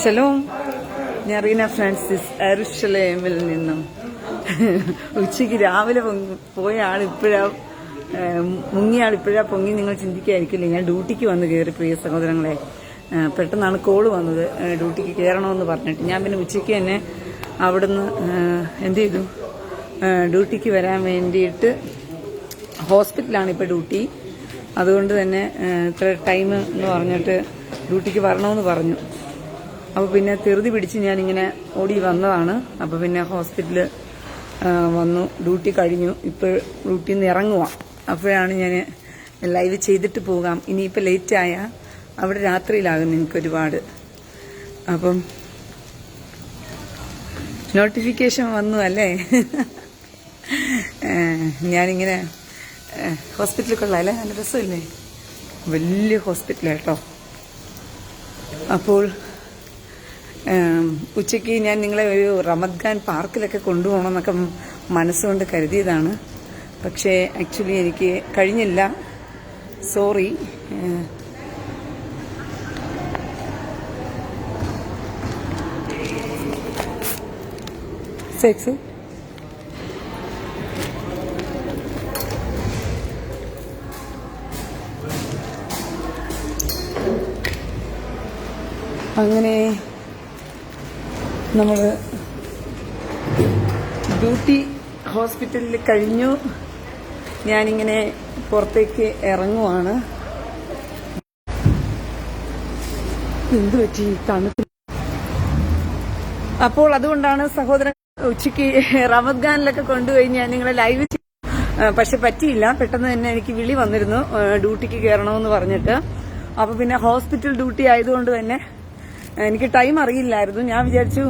Shalom, ഞാൻ Reena Francis എറുഷലേമിൽ നിന്നും. ഉച്ചയ്ക്ക് രാവിലെ പോയ ആൾ ഇപ്പോഴാ മുങ്ങിയ ആൾ ഇപ്പോഴാ പൊങ്ങി. നിങ്ങൾ ചിന്തിക്കായിരിക്കില്ലേ, ഞാൻ ഡ്യൂട്ടിക്ക് വന്ന് കയറി. പ്രിയ സഹോദരങ്ങളെ, പെട്ടെന്നാണ് കോള് വന്നത് ഡ്യൂട്ടിക്ക് കയറണമെന്ന് പറഞ്ഞിട്ട്. ഞാൻ പിന്നെ ഉച്ചയ്ക്ക് തന്നെ അവിടുന്ന് എന്ത് ചെയ്തു, ഡ്യൂട്ടിക്ക് വരാൻ വേണ്ടിയിട്ട് ഹോസ്പിറ്റലാണ് ഇപ്പോൾ ഡ്യൂട്ടി. അതുകൊണ്ട് തന്നെ ഇത്ര ടൈം എന്ന് പറഞ്ഞിട്ട് ഡ്യൂട്ടിക്ക് വരണമെന്ന് പറഞ്ഞു. അപ്പോൾ പിന്നെ ധൃതി പിടിച്ച് ഞാനിങ്ങനെ ഓടി വന്നതാണ്. അപ്പോൾ പിന്നെ ഹോസ്പിറ്റലിൽ വന്നു, ഡ്യൂട്ടി കഴിഞ്ഞു, ഇപ്പോൾ ഡ്യൂട്ടിയിൽ നിന്ന് ഇറങ്ങുക. അപ്പോഴാണ് ഞാൻ ലൈവ് ചെയ്തിട്ട് പോകാം. ഇനിയിപ്പോൾ ലേറ്റായ അവിടെ രാത്രിയിലാകും നിങ്ങൾക്ക് ഒരുപാട്. അപ്പം നോട്ടിഫിക്കേഷൻ വന്നു അല്ലേ. ഞാനിങ്ങനെ ഹോസ്പിറ്റലിൽ കൊള്ളാമല്ലേ, നല്ല രസമില്ലേ, വലിയ ഹോസ്പിറ്റലാട്ടോ. അപ്പോൾ ഉച്ചയ്ക്ക് ഞാൻ നിങ്ങളെ ഒരു റമദ്ഖാൻ പാർക്കിലൊക്കെ കൊണ്ടുപോകണമെന്നൊക്കെ മനസ്സുകൊണ്ട് കരുതിയതാണ്. പക്ഷേ ആക്ച്വലി എനിക്ക് കഴിഞ്ഞില്ല, സോറി. സെക്സ് അങ്ങനെ നമ്മൾ ഡ്യൂട്ടി ഹോസ്പിറ്റലിൽ കഴിഞ്ഞു. ഞാനിങ്ങനെ പുറത്തേക്ക് ഇറങ്ങുവാണ്. എന്തു പറ്റി, തണുപ്പ്. അപ്പോൾ അതുകൊണ്ടാണ് സഹോദരൻ ഉച്ചയ്ക്ക് റമദ്ഖാനിലൊക്കെ കൊണ്ടുപോയി ഞാൻ നിങ്ങളെ ലൈവ് പക്ഷെ പറ്റിയില്ല. പെട്ടെന്ന് തന്നെ എനിക്ക് വിളി വന്നിരുന്നു ഡ്യൂട്ടിക്ക് കയറണമെന്ന് പറഞ്ഞിട്ട്. അപ്പൊ പിന്നെ ഹോസ്പിറ്റൽ ഡ്യൂട്ടി ആയതുകൊണ്ട് തന്നെ എനിക്ക് ടൈം അറിയില്ലായിരുന്നു. ഞാൻ വിചാരിച്ചു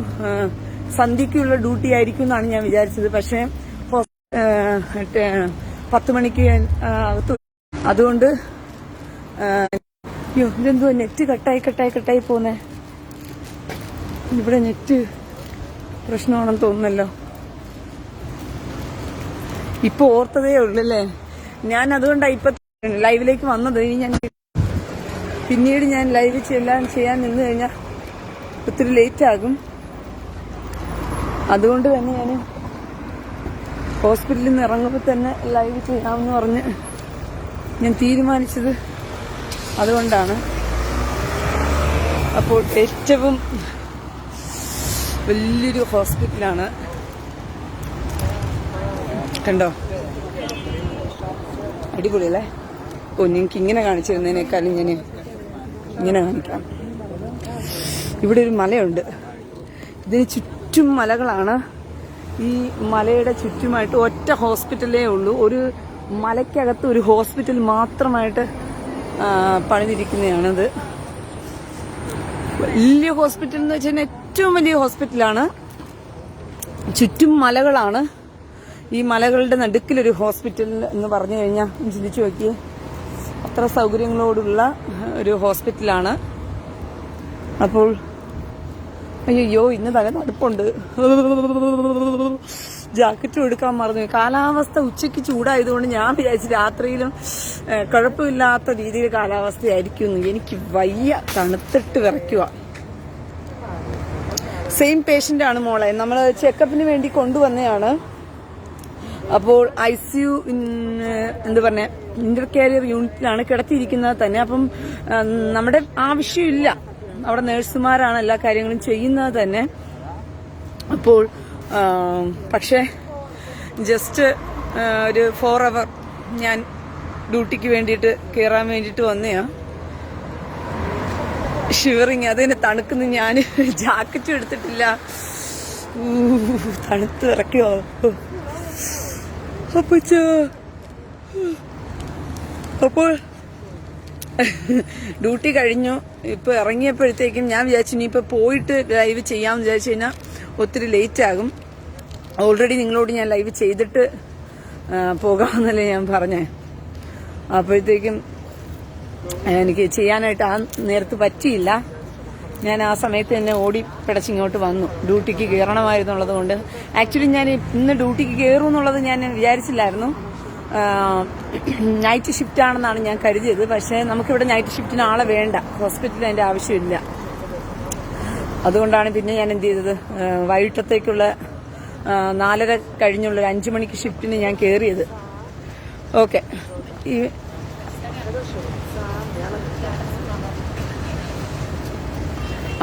സന്ധ്യയ്ക്കുള്ള ഡ്യൂട്ടി ആയിരിക്കും എന്നാണ് ഞാൻ വിചാരിച്ചത്. പക്ഷേ 10 മണിക്ക് അതുകൊണ്ട് ഇതെന്തോ നെറ്റ് കട്ടായി പോന്നേ. ഇവിടെ നെറ്റ് പ്രശ്നമാണെന്ന് തോന്നുന്നല്ലോ. ഇപ്പൊ ഓർത്തതേ ഉള്ളല്ലേ ഞാൻ, അതുകൊണ്ടാണ് ഇപ്പൊ ലൈവിലേക്ക് വന്നത്. ഇനി ഞാൻ പിന്നീട് ഞാൻ ലൈവ് ചെയ്യാൻ നിന്ന് കഴിഞ്ഞാൽ ഒത്തിരി ലേറ്റ് ആകും. അതുകൊണ്ട് തന്നെ ഞാൻ ഹോസ്പിറ്റലിൽ നിന്ന് ഇറങ്ങുമ്പോൾ തന്നെ ലൈവ് ചെയ്യാമെന്ന് പറഞ്ഞ് ഞാൻ തീരുമാനിച്ചത് അതുകൊണ്ടാണ്. അപ്പോൾ ഏറ്റവും വലിയൊരു ഹോസ്പിറ്റലാണ്, കണ്ടോ, അടിപൊളിയല്ലേ. നിങ്ങൾക്ക് ഇങ്ങനെ കാണിച്ചിരുന്നതിനേക്കാളും ഞാൻ ഇങ്ങനെ കാണിക്കാം. ഇവിടെ ഒരു മലയുണ്ട്, ഇതിന് ചുറ്റും മലകളാണ്. ഈ മലയുടെ ചുറ്റുമായിട്ട് ഒറ്റ ഹോസ്പിറ്റലേ ഉള്ളൂ. ഒരു മലയ്ക്കകത്ത് ഒരു ഹോസ്പിറ്റൽ മാത്രമായിട്ട് പണിതിരിക്കുന്നതാണിത്. വലിയ ഹോസ്പിറ്റൽ എന്ന് വെച്ചാൽ ഏറ്റവും വലിയ ഹോസ്പിറ്റലാണ്. ചുറ്റും മലകളാണ്. ഈ മലകളുടെ നടുക്കിലൊരു ഹോസ്പിറ്റൽ എന്ന് പറഞ്ഞു കഴിഞ്ഞാൽ ചിന്തിച്ചു നോക്കിയേ, അത്ര സൗകര്യങ്ങളോടുള്ള ഒരു ഹോസ്പിറ്റലാണ്. അപ്പോൾ അയ്യോ, ഇന്ന് തല തണുപ്പുണ്ട്, ജാക്കറ്റും എടുക്കാൻ മറന്നു. കാലാവസ്ഥ ഉച്ചയ്ക്ക് ചൂടായതുകൊണ്ട് ഞാൻ വിചാരിച്ചു രാത്രിയിലും കുഴപ്പമില്ലാത്ത രീതിയിൽ കാലാവസ്ഥയായിരിക്കും. എനിക്ക് വയ്യ, തണുത്തിട്ട് വിറയ്ക്കുക. സെയിം പേഷ്യന്റ് ആണ് മോളെ, നമ്മൾ ചെക്കപ്പിന് വേണ്ടി കൊണ്ടുവന്നതാണ്. അപ്പോൾ ICU എന്താ പറഞ്ഞ ഇന്റർ കാരിയർ യൂണിറ്റിലാണ് കിടത്തിയിരിക്കുന്നത് തന്നെ. അപ്പം നമ്മുടെ ആവശ്യമില്ല, അവിടെ നഴ്സുമാരാണ് എല്ലാ കാര്യങ്ങളും ചെയ്യുന്നത് തന്നെ. അപ്പോൾ പക്ഷേ ജസ്റ്റ് ഒരു 4 hour ഞാൻ ഡ്യൂട്ടിക്ക് വേണ്ടിയിട്ട് കയറാൻ വേണ്ടിയിട്ട് വന്നയാ. ഷിവറിങ്, അതിന് തണുക്കുന്ന. ഞാൻ ജാക്കറ്റും എടുത്തിട്ടില്ല, തണുത്ത് ഇറക്കിയോ. അപ്പോൾ ഡ്യൂട്ടി കഴിഞ്ഞു. ഇപ്പൊ ഇറങ്ങിയപ്പോഴത്തേക്കും ഞാൻ വിചാരിച്ചു ഇനിയിപ്പോൾ പോയിട്ട് ലൈവ് ചെയ്യാമെന്ന് വിചാരിച്ചു കഴിഞ്ഞാൽ ഒത്തിരി ലേറ്റ് ആകും. ഓൾറെഡി നിങ്ങളോട് ഞാൻ ലൈവ് ചെയ്തിട്ട് പോകാമെന്നല്ലേ ഞാൻ പറഞ്ഞേ. അപ്പോഴത്തേക്കും എനിക്ക് ചെയ്യാനായിട്ട് ആ നേരത്ത് പറ്റിയില്ല. ഞാൻ ആ സമയത്ത് തന്നെ ഓടി പിടച്ചിങ്ങോട്ട് വന്നു. ഡ്യൂട്ടിക്ക് കയറണമായിരുന്നുള്ളത് കൊണ്ട്. ആക്ച്വലി ഞാൻ ഇന്ന് ഡ്യൂട്ടിക്ക് കയറും എന്നുള്ളത് ഞാൻ വിചാരിച്ചില്ലായിരുന്നു. നൈറ്റ് ഷിഫ്റ്റ് ആണെന്നാണ് ഞാൻ കരുതിയത്. പക്ഷേ നമുക്കിവിടെ നൈറ്റ് ഷിഫ്റ്റിന് ആളെ വേണ്ട, ഹോസ്പിറ്റലിൽ അതിന്റെ ആവശ്യമില്ല. അതുകൊണ്ടാണ് പിന്നെ ഞാൻ എന്ത് ചെയ്തത്, വൈകിട്ടത്തേക്കുള്ള 4:30 കഴിഞ്ഞുള്ള 5 മണിക്ക് ഷിഫ്റ്റിന് ഞാൻ കയറിയത്. ഓക്കെ, ഈ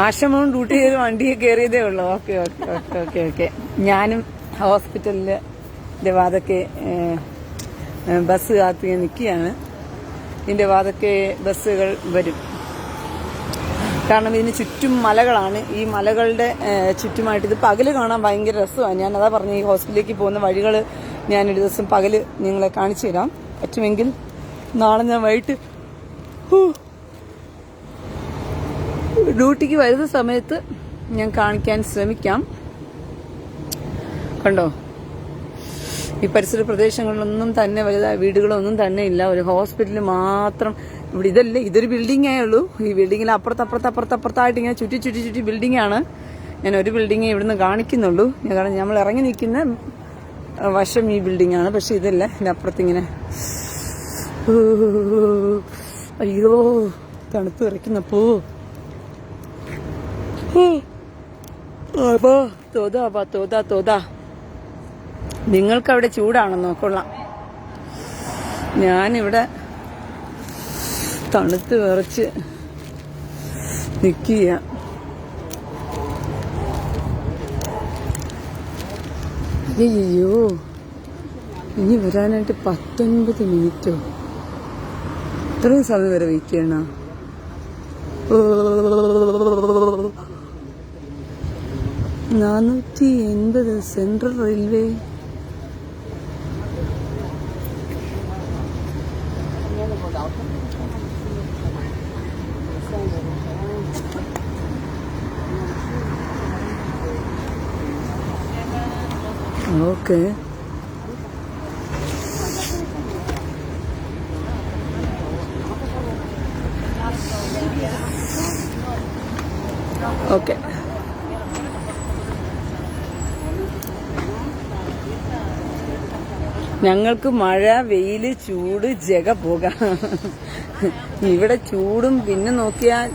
ആശ്രമവും ഡ്യൂട്ടി ചെയ്ത് വണ്ടിയിൽ കയറിയതേ ഉള്ളൂ. Okay okay okay okay okay ഞാനും ഹോസ്പിറ്റലിൻ്റെ വാതൊക്കെ ബസ് കാത്ത് നിൽക്കുകയാണ്. ഇതിൻ്റെ വാതൊക്കെ ബസ്സുകൾ വരും. കാരണം ഇതിന് ചുറ്റും മലകളാണ്. ഈ മലകളുടെ ചുറ്റുമായിട്ട് ഇത് പകല് കാണാൻ ഭയങ്കര രസമാണ്. ഞാൻ അതാ പറഞ്ഞു, ഈ ഹോസ്പിറ്റലിലേക്ക് പോകുന്ന വഴികൾ ഞാനൊരു ദിവസം പകല് നിങ്ങളെ കാണിച്ചു തരാം. പറ്റുമെങ്കിൽ നാളെ ഞാൻ വൈകിട്ട് ഡ്യൂട്ടിക്ക് വരുന്ന സമയത്ത് ഞാൻ കാണിക്കാൻ ശ്രമിക്കാം. കണ്ടോ, ഈ പരിസര പ്രദേശങ്ങളിലൊന്നും തന്നെ വലുതായ വീടുകളൊന്നും തന്നെ ഇല്ല. ഒരു ഹോസ്പിറ്റൽ മാത്രം ഇവിടെ. ഇതല്ലേ, ഇതൊരു ബിൽഡിംഗേ ഉള്ളൂ. ഈ ബിൽഡിങ്ങിൽ അപ്പുറത്തായിട്ട് ഇങ്ങനെ ചുറ്റി ബിൽഡിംഗാണ്. ഞാൻ ഒരു ബിൽഡിങ്ങേ ഇവിടുന്ന് കാണിക്കുന്നുള്ളൂ. കാരണം നമ്മൾ ഇറങ്ങി നിൽക്കുന്ന വശം ഈ ബിൽഡിംഗാണ്. പക്ഷെ ഇതല്ല, ഇതിനപ്പുറത്തിങ്ങനെ അയ്യോ തണുത്ത് വിറയ്ക്കുന്നപ്പോ തോതാ നിങ്ങൾക്ക് അവിടെ ചൂടാണെന്നോ? കൊള്ളാം. ഞാനിവിടെ തണുത്ത് വിറച്ച് നിൽക്കുക. അയ്യോ, ഇനി വരാനായിട്ട് 19 മിനിറ്റോ? ഇത്രയും സമയം വരെ വെയിറ്റ് ചെയ്യണോ? 480 സെൻട്രൽ റെയിൽവേ. Okay, okay. ഞങ്ങൾക്ക് മഴ, വെയില്, ചൂട്, ജഗ പോകാം. ഇവിടെ ചൂടും പിന്നെ നോക്കിയാൽ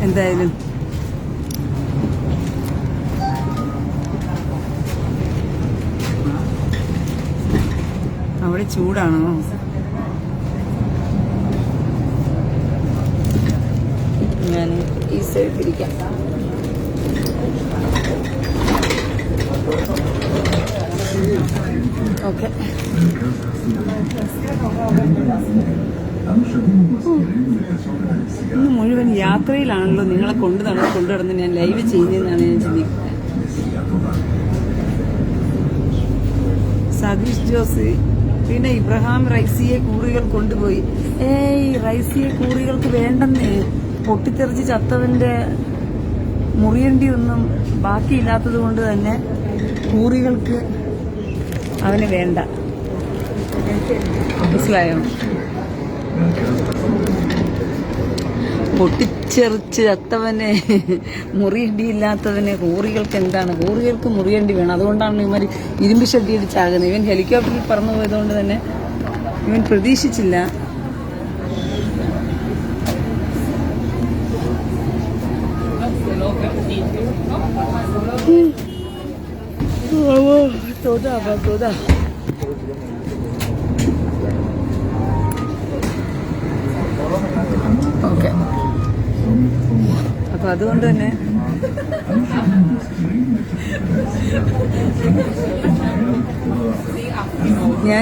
എന്തായാലും അവിടെ ചൂടാണോ? ഞാൻ ഈ സൈഡ് ഇരിക്കാം. ഓക്കെ, ഇന്ന് മുഴുവൻ യാത്രയിലാണല്ലോ. നിങ്ങളെ കൊണ്ടുനടന്ന് ഞാൻ ലൈവ് ചെയ്യുന്നതെന്നാണ് ഞാൻ ചിന്തിക്കുന്നത്. സതീഷ് ജോസ് പിന്നെ ഇബ്രഹാം റൈസിയെ കൂറികൾ കൊണ്ടുപോയി. റൈസിയെ കൂറികൾക്ക് വേണ്ടെന്നേ. പൊട്ടിത്തെറിച്ച് ചത്തവന്റെ മുറിയണ്ടി ഒന്നും ബാക്കിയില്ലാത്തത് കൊണ്ട് തന്നെ കൂറികൾക്ക് അവന് വേണ്ട. മനസ്സിലായോ? പൊട്ടിച്ചെറിച്ച് ചത്തവനെ മുറിയണ്ടിയില്ലാത്തവനെ കൂറികൾക്ക് എന്താണ്? കൂറികൾക്ക് മുറിയണ്ടി വേണം. അതുകൊണ്ടാണ് ഇവന്മാർ ഇരുമ്പ് ഷെഡിയടിച്ചാകുന്നത്. ഇവൻ ഹെലികോപ്റ്ററിൽ പറന്നു പോയതുകൊണ്ട് തന്നെ ഇവൻ പ്രതീക്ഷിച്ചില്ല. തോതാ ഓക്കെ. അപ്പൊ അതുകൊണ്ട് തന്നെ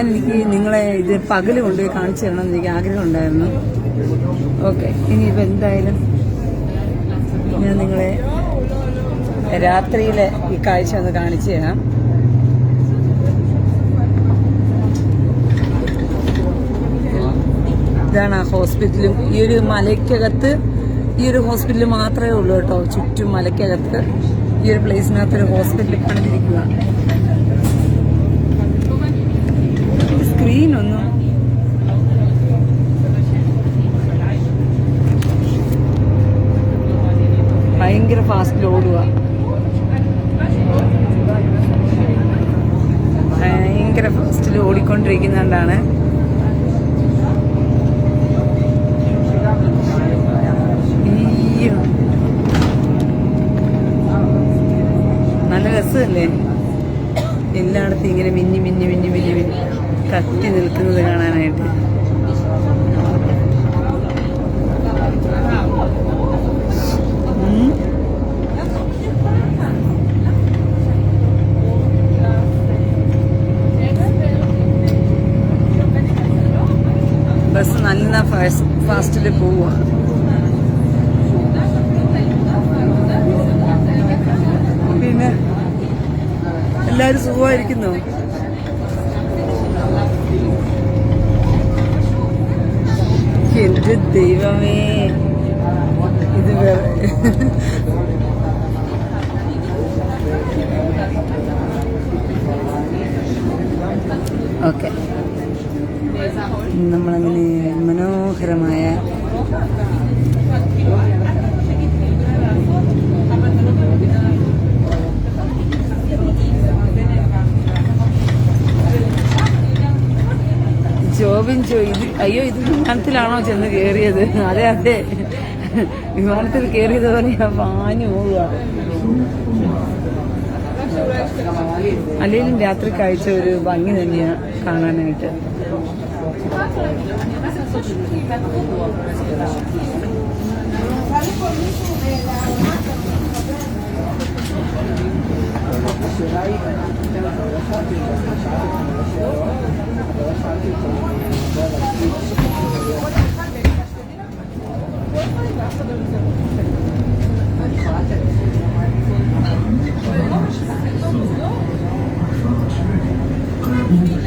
എനിക്ക് നിങ്ങളെ ഇത് പകല് കൊണ്ടുപോയി കാണിച്ചു തരണം എന്ന് എനിക്ക് ആഗ്രഹം ഉണ്ടായിരുന്നു. ഓക്കെ, ഇനിയിപ്പോൾ എന്തായാലും ഞാൻ നിങ്ങളെ രാത്രിയിലെ ഈ കാഴ്ച ഒന്ന് കാണിച്ചു തരാം. ഇതാണ് ആ ഹോസ്പിറ്റലും. ഈ ഒരു മലയ്ക്കകത്ത് ഈ ഒരു ഹോസ്പിറ്റൽ മാത്രമേ ഉള്ളൂ കേട്ടോ. ചുറ്റും മലയ്ക്കകത്ത് ഈ ഒരു പ്ലേസിനകത്തൊരു ഹോസ്പിറ്റൽ പണിതിരിക്കുക. സ്ക്രീനൊന്നും ഭയങ്കര ഫാസ്റ്റിൽ ഓടുക. ഭയങ്കര ഫാസ്റ്റിൽ ഓടിക്കൊണ്ടിരിക്കുന്നുണ്ടാണ്. നല്ല രസമല്ലേ എല്ലായിടത്തും ഇങ്ങനെ മിന്നി മിന്നി മിന്നി മിന്നി മിന്നി കത്തി നിൽക്കുന്നത് കാണാനായിട്ട്. ബസ് നല്ല ഫാസ്റ്റിൽ പോവുക. പിന്നെ എല്ലാവരും സുഖമായിരിക്കുന്നു. എന്റെ ദൈവമേ, ഇത് ഓക്കെ. നമ്മളങ്ങനെ മനോഹരമായ ഇത് അയ്യോ, ഇത് വിമാനത്തിലാണോ ചെന്ന് കയറിയത്? അതെ അതെ, വിമാനത്തിൽ കയറിയത് പോലെ ഞാൻ പാഞ്ഞു പോവുക. അല്ലെങ്കിലും രാത്രി കാഴ്ച ഒരു ഭംഗി തന്നെയാണ് കാണാനായിട്ട്.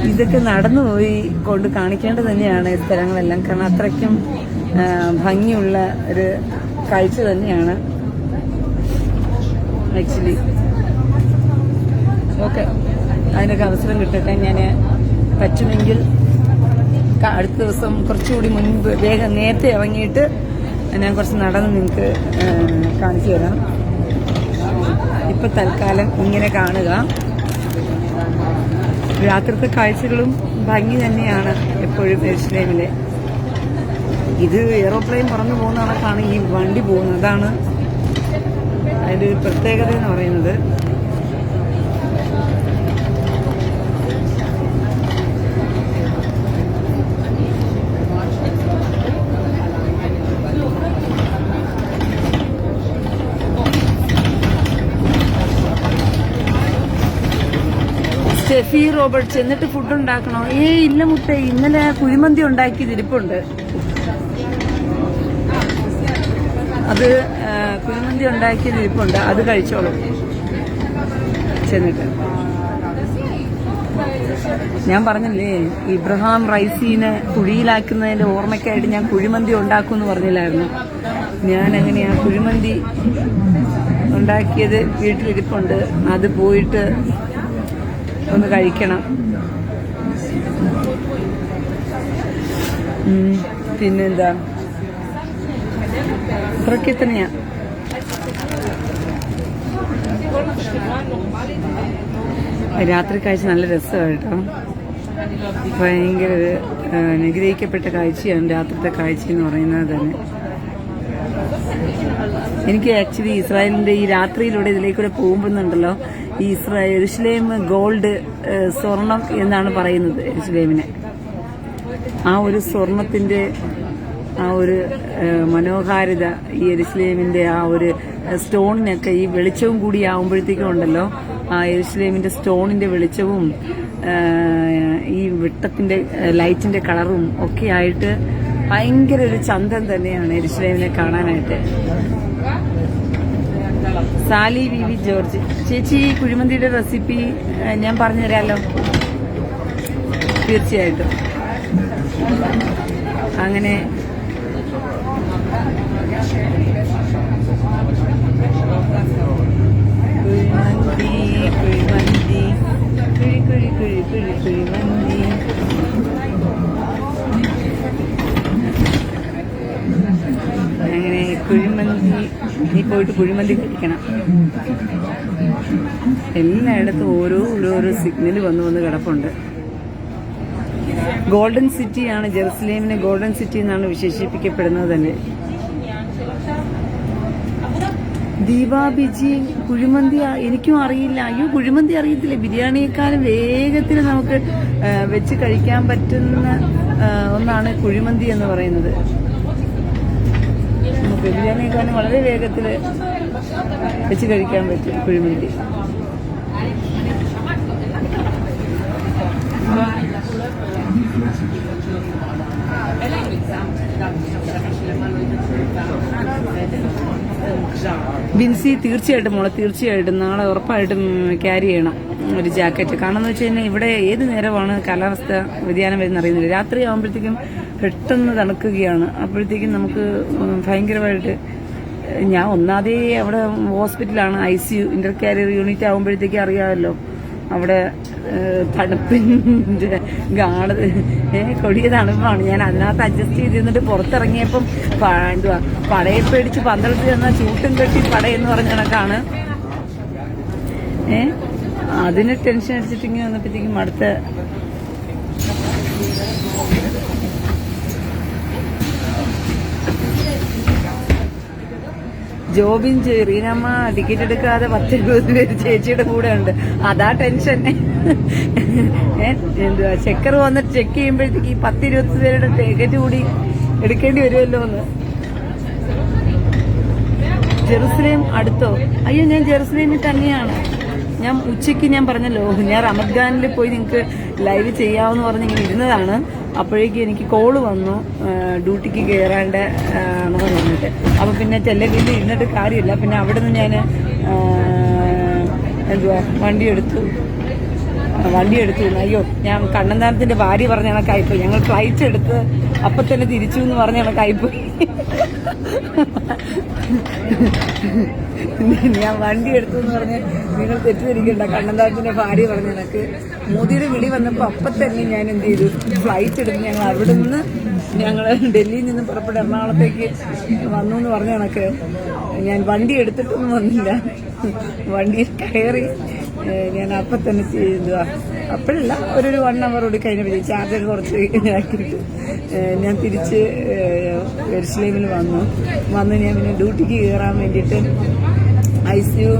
ഇതൊക്കെ നടന്നുപോയി കൊണ്ട് കാണിക്കേണ്ടത് തന്നെയാണ് ഈ സ്ഥലങ്ങളെല്ലാം. കാരണം അത്രയ്ക്കും ഭംഗിയുള്ള ഒരു കാഴ്ച തന്നെയാണ് ആക്ച്വലി. ഓക്കെ, അതിനൊക്കെ അവസരം കിട്ടട്ടെ. ഞാൻ പറ്റുമെങ്കിൽ അടുത്ത ദിവസം കുറച്ചുകൂടി മുൻപ് വേഗം നേരത്തെ ഇറങ്ങിയിട്ട് ഞാൻ കുറച്ച് നടന്ന് നിങ്ങൾക്ക് കാണിച്ചു തരാം. ഇപ്പം തൽക്കാലം ഇങ്ങനെ കാണുക. രാത്രിത്തെ കാഴ്ചകളും ഭംഗി തന്നെയാണ് എപ്പോഴും യെരുശലേമിലെ. ഇത് എയ്റോപ്ലെയിൻ പറന്നു പോകുന്ന കണക്കാണ് ഈ വണ്ടി പോകുന്നത്. അതാണ് അതിൻ്റെ ഒരു പ്രത്യേകത എന്ന് പറയുന്നത്. സ്റ്റെഫി റോബർട്ട് ചെന്നിട്ട് ഫുഡ് ഉണ്ടാക്കണോ? ഇല്ല മുട്ടേ, ഇന്നലെ കുഴിമന്തി ഉണ്ടാക്കിയത് ഇരിപ്പുണ്ട്. അത് കുഴിമന്തി ഉണ്ടാക്കിയത് ഇരിപ്പുണ്ട്, അത് കഴിച്ചോളും ചെന്നിട്ട്. ഞാൻ പറഞ്ഞില്ലേ, ഇബ്രഹാം റൈസിനെ കുഴിയിലാക്കുന്നതിന്റെ ഓർമ്മയ്ക്കായിട്ട് ഞാൻ കുഴിമന്തി ഉണ്ടാക്കുമെന്ന് പറഞ്ഞില്ലായിരുന്നു. ഞാൻ അങ്ങനെയാ കുഴിമന്തി ഉണ്ടാക്കിയത് വീട്ടിലിരിപ്പുണ്ട്. അത് പോയിട്ട് ഒന്ന് കഴിക്കണം. പിന്നെന്താ, ഇത്രയൊക്കെ തന്നെയാ. രാത്രി കാഴ്ച നല്ല രസമാണ് കേട്ടോ. ഭയങ്കര അനുഗ്രഹിക്കപ്പെട്ട കാഴ്ചയാണ് രാത്രിത്തെ കാഴ്ച എന്ന് പറയുന്നത് തന്നെ. എനിക്ക് ആക്ച്വലി ഇസ്രായേലിന്റെ ഈ രാത്രിയിലൂടെ ഇതിലേക്കൂടെ പോകുമ്പോന്നുണ്ടല്ലോ, ഈ യെരുശലേം ഗോൾഡ്, സ്വർണം എന്നാണ് പറയുന്നത് യെരുശലേമിനെ. ആ ഒരു സ്വർണത്തിന്റെ ആ ഒരു മനോഹാരിത, ഈ യെരുശലേമിന്റെ ആ ഒരു സ്റ്റോണിനൊക്കെ ഈ വെളിച്ചവും കൂടി ആവുമ്പോഴത്തേക്കും ഉണ്ടല്ലോ, ആ യെരുശലേമിന്റെ സ്റ്റോണിന്റെ വെളിച്ചവും ഈ വിട്ടത്തിന്റെ ലൈറ്റിന്റെ കളറും ഒക്കെ ആയിട്ട് ഭയങ്കര ഒരു ചന്തം തന്നെയാണ് യെരുശലേമിനെ കാണാനായിട്ട്. സാലി വി വി ജോർജ് ചേച്ചി കുഴിമന്തിയുടെ റെസിപ്പി ഞാൻ പറഞ്ഞു തരാമല്ലോ. തീർച്ചയായിട്ടും. അങ്ങനെ കുഴിമന്തി കുഴിമന്തി കുഴി കുഴി കുഴി കുഴി കുഴിമന്തി. അങ്ങനെ കുഴിമന്തി, നീ പോയിട്ട് കുഴിമന്തി കഴിക്കണം. എല്ലായിടത്തും ഓരോരോ സിഗ്നൽ വന്ന് കിടപ്പുണ്ട്. ഗോൾഡൻ സിറ്റിയാണ് ജെറുസലേമിനെ, ഗോൾഡൻ സിറ്റി എന്നാണ് വിശേഷിപ്പിക്കപ്പെടുന്നത് തന്നെ. ദീപാ ബിജി കുഴിമന്തി എനിക്കും അറിയില്ല. അയ്യോ, കുഴിമന്തി അറിയത്തില്ല. ബിരിയാണിയെക്കാളും വേഗത്തിൽ നമുക്ക് വെച്ച് കഴിക്കാൻ പറ്റുന്ന ഒന്നാണ് കുഴിമന്തി എന്ന് പറയുന്നത്. നമുക്ക് ബിരിയാണിയെക്കാളും വളരെ വേഗത്തിൽ വെച്ച് കഴിക്കാൻ പറ്റും കുഴിമന്തി. ബിൻസി, തീർച്ചയായിട്ടും മോളെ, തീർച്ചയായിട്ടും നാളെ ഉറപ്പായിട്ടും ക്യാരി ചെയ്യണം ഒരു ജാക്കറ്റ്. കാരണം എന്ന് വെച്ച് കഴിഞ്ഞാൽ ഇവിടെ ഏത് നേരമാണ് കാലാവസ്ഥ വ്യതിയാനം വരുന്ന അറിയുന്നില്ല. രാത്രി ആകുമ്പോഴത്തേക്കും പെട്ടെന്ന് തണുക്കുകയാണ്. അപ്പോഴത്തേക്കും നമുക്ക് ഭയങ്കരമായിട്ട്, ഞാൻ ഒന്നാമതേ അവിടെ ഹോസ്പിറ്റലാണ്, ICU ഇന്റർ കാരിയർ യൂണിറ്റ് ആകുമ്പോഴത്തേക്കും അറിയാമല്ലോ, അവിടെ തണുപ്പിന്റെ കൊടിയ തണുപ്പാണ്. ഞാൻ അതിനകത്ത് അഡ്ജസ്റ്റ് ചെയ്തിരുന്നിട്ട് പുറത്തിറങ്ങിയപ്പം എന്തുവാ പടയെ പേടിച്ച് പന്തളത്തിൽ ചെന്നാൽ ചൂട്ടും കെട്ടി പടയെന്ന് പറഞ്ഞ കണക്കാണ്. അതിന് ടെൻഷൻ അടിച്ചിട്ടിങ്ങനെ വന്നപ്പോഴത്തേക്കും അടുത്ത ജോബിൻ റീനമ്മ ടിക്കറ്റ് എടുക്കാതെ 10-20 പേര് ചേച്ചിയുടെ കൂടെ ഉണ്ട്. അതാ ടെൻഷൻ. എന്തുവാ ചെക്കർ വന്നിട്ട് ചെക്ക് ചെയ്യുമ്പോഴത്തേക്ക് 10-20 പേരുടെ ടിക്കറ്റ് കൂടി എടുക്കേണ്ടി വരുമല്ലോ എന്ന്. ജെറുസലേം അടുത്തോ? അയ്യോ, ഞാൻ ജെറുസലേമിൽ തന്നെയാണ്. ഞാൻ ഉച്ചയ്ക്ക് ഞാൻ പറഞ്ഞല്ലോ, ഞാൻ റമദ്ഖാനിൽ പോയി നിങ്ങൾക്ക് ലൈവ് ചെയ്യാമെന്ന് പറഞ്ഞ് ഇങ്ങനെ ഇരുന്നതാണ്. അപ്പോഴേക്കും എനിക്ക് കോള് വന്നു, ഡ്യൂട്ടിക്ക് കയറാണ്ട് എന്ന് പറഞ്ഞിട്ട്. അപ്പം പിന്നെ ടെലവിയിൽ ഇരുന്നിട്ട് കാര്യമില്ല. പിന്നെ അവിടെ നിന്ന് ഞാൻ വണ്ടി എടുത്തു. അയ്യോ, ഞാൻ കണ്ണന്താനത്തിന്റെ ഭാര്യ പറഞ്ഞ കണക്കായിപ്പോയി. ഞങ്ങൾ ഫ്ലൈറ്റ് എടുത്ത് അപ്പം തന്നെ തിരിച്ചു എന്ന് പറഞ്ഞ കണക്കായിപ്പോയി. ഞാൻ വണ്ടി എടുത്തു എന്ന് പറഞ്ഞ് നിങ്ങൾ തെറ്റിദ്ധരിക്കണ്ട. കണ്ണന്താനത്തിന്റെ ഭാര്യ പറഞ്ഞ കണക്ക് മോദിയുടെ വിളി വന്നപ്പോൾ അപ്പം തന്നെ ഞാൻ എന്ത് ചെയ്തു, ഫ്ലൈറ്റ് എടുത്ത് ഞങ്ങൾ ഡൽഹിയിൽ നിന്ന് പുറപ്പെട്ട് എറണാകുളത്തേക്ക് വന്നു എന്ന് പറഞ്ഞ കണക്ക് ഞാൻ വണ്ടി എടുത്തിട്ടൊന്നും വന്നില്ല. വണ്ടിയിൽ കയറി ഞാൻ അപ്പം തന്നെ ചെയ്തുവാ. അപ്പോഴല്ല, ഒരു 1 hour കൂടി കഴിഞ്ഞപ്പോൾ ചാർജൊക്കെ കുറച്ച് ആക്കിയിട്ട് ഞാൻ തിരിച്ച് ജെറുസലേമിൽ വന്നു. ഞാൻ പിന്നെ ഡ്യൂട്ടിക്ക് കയറാൻ വേണ്ടിയിട്ട് ICU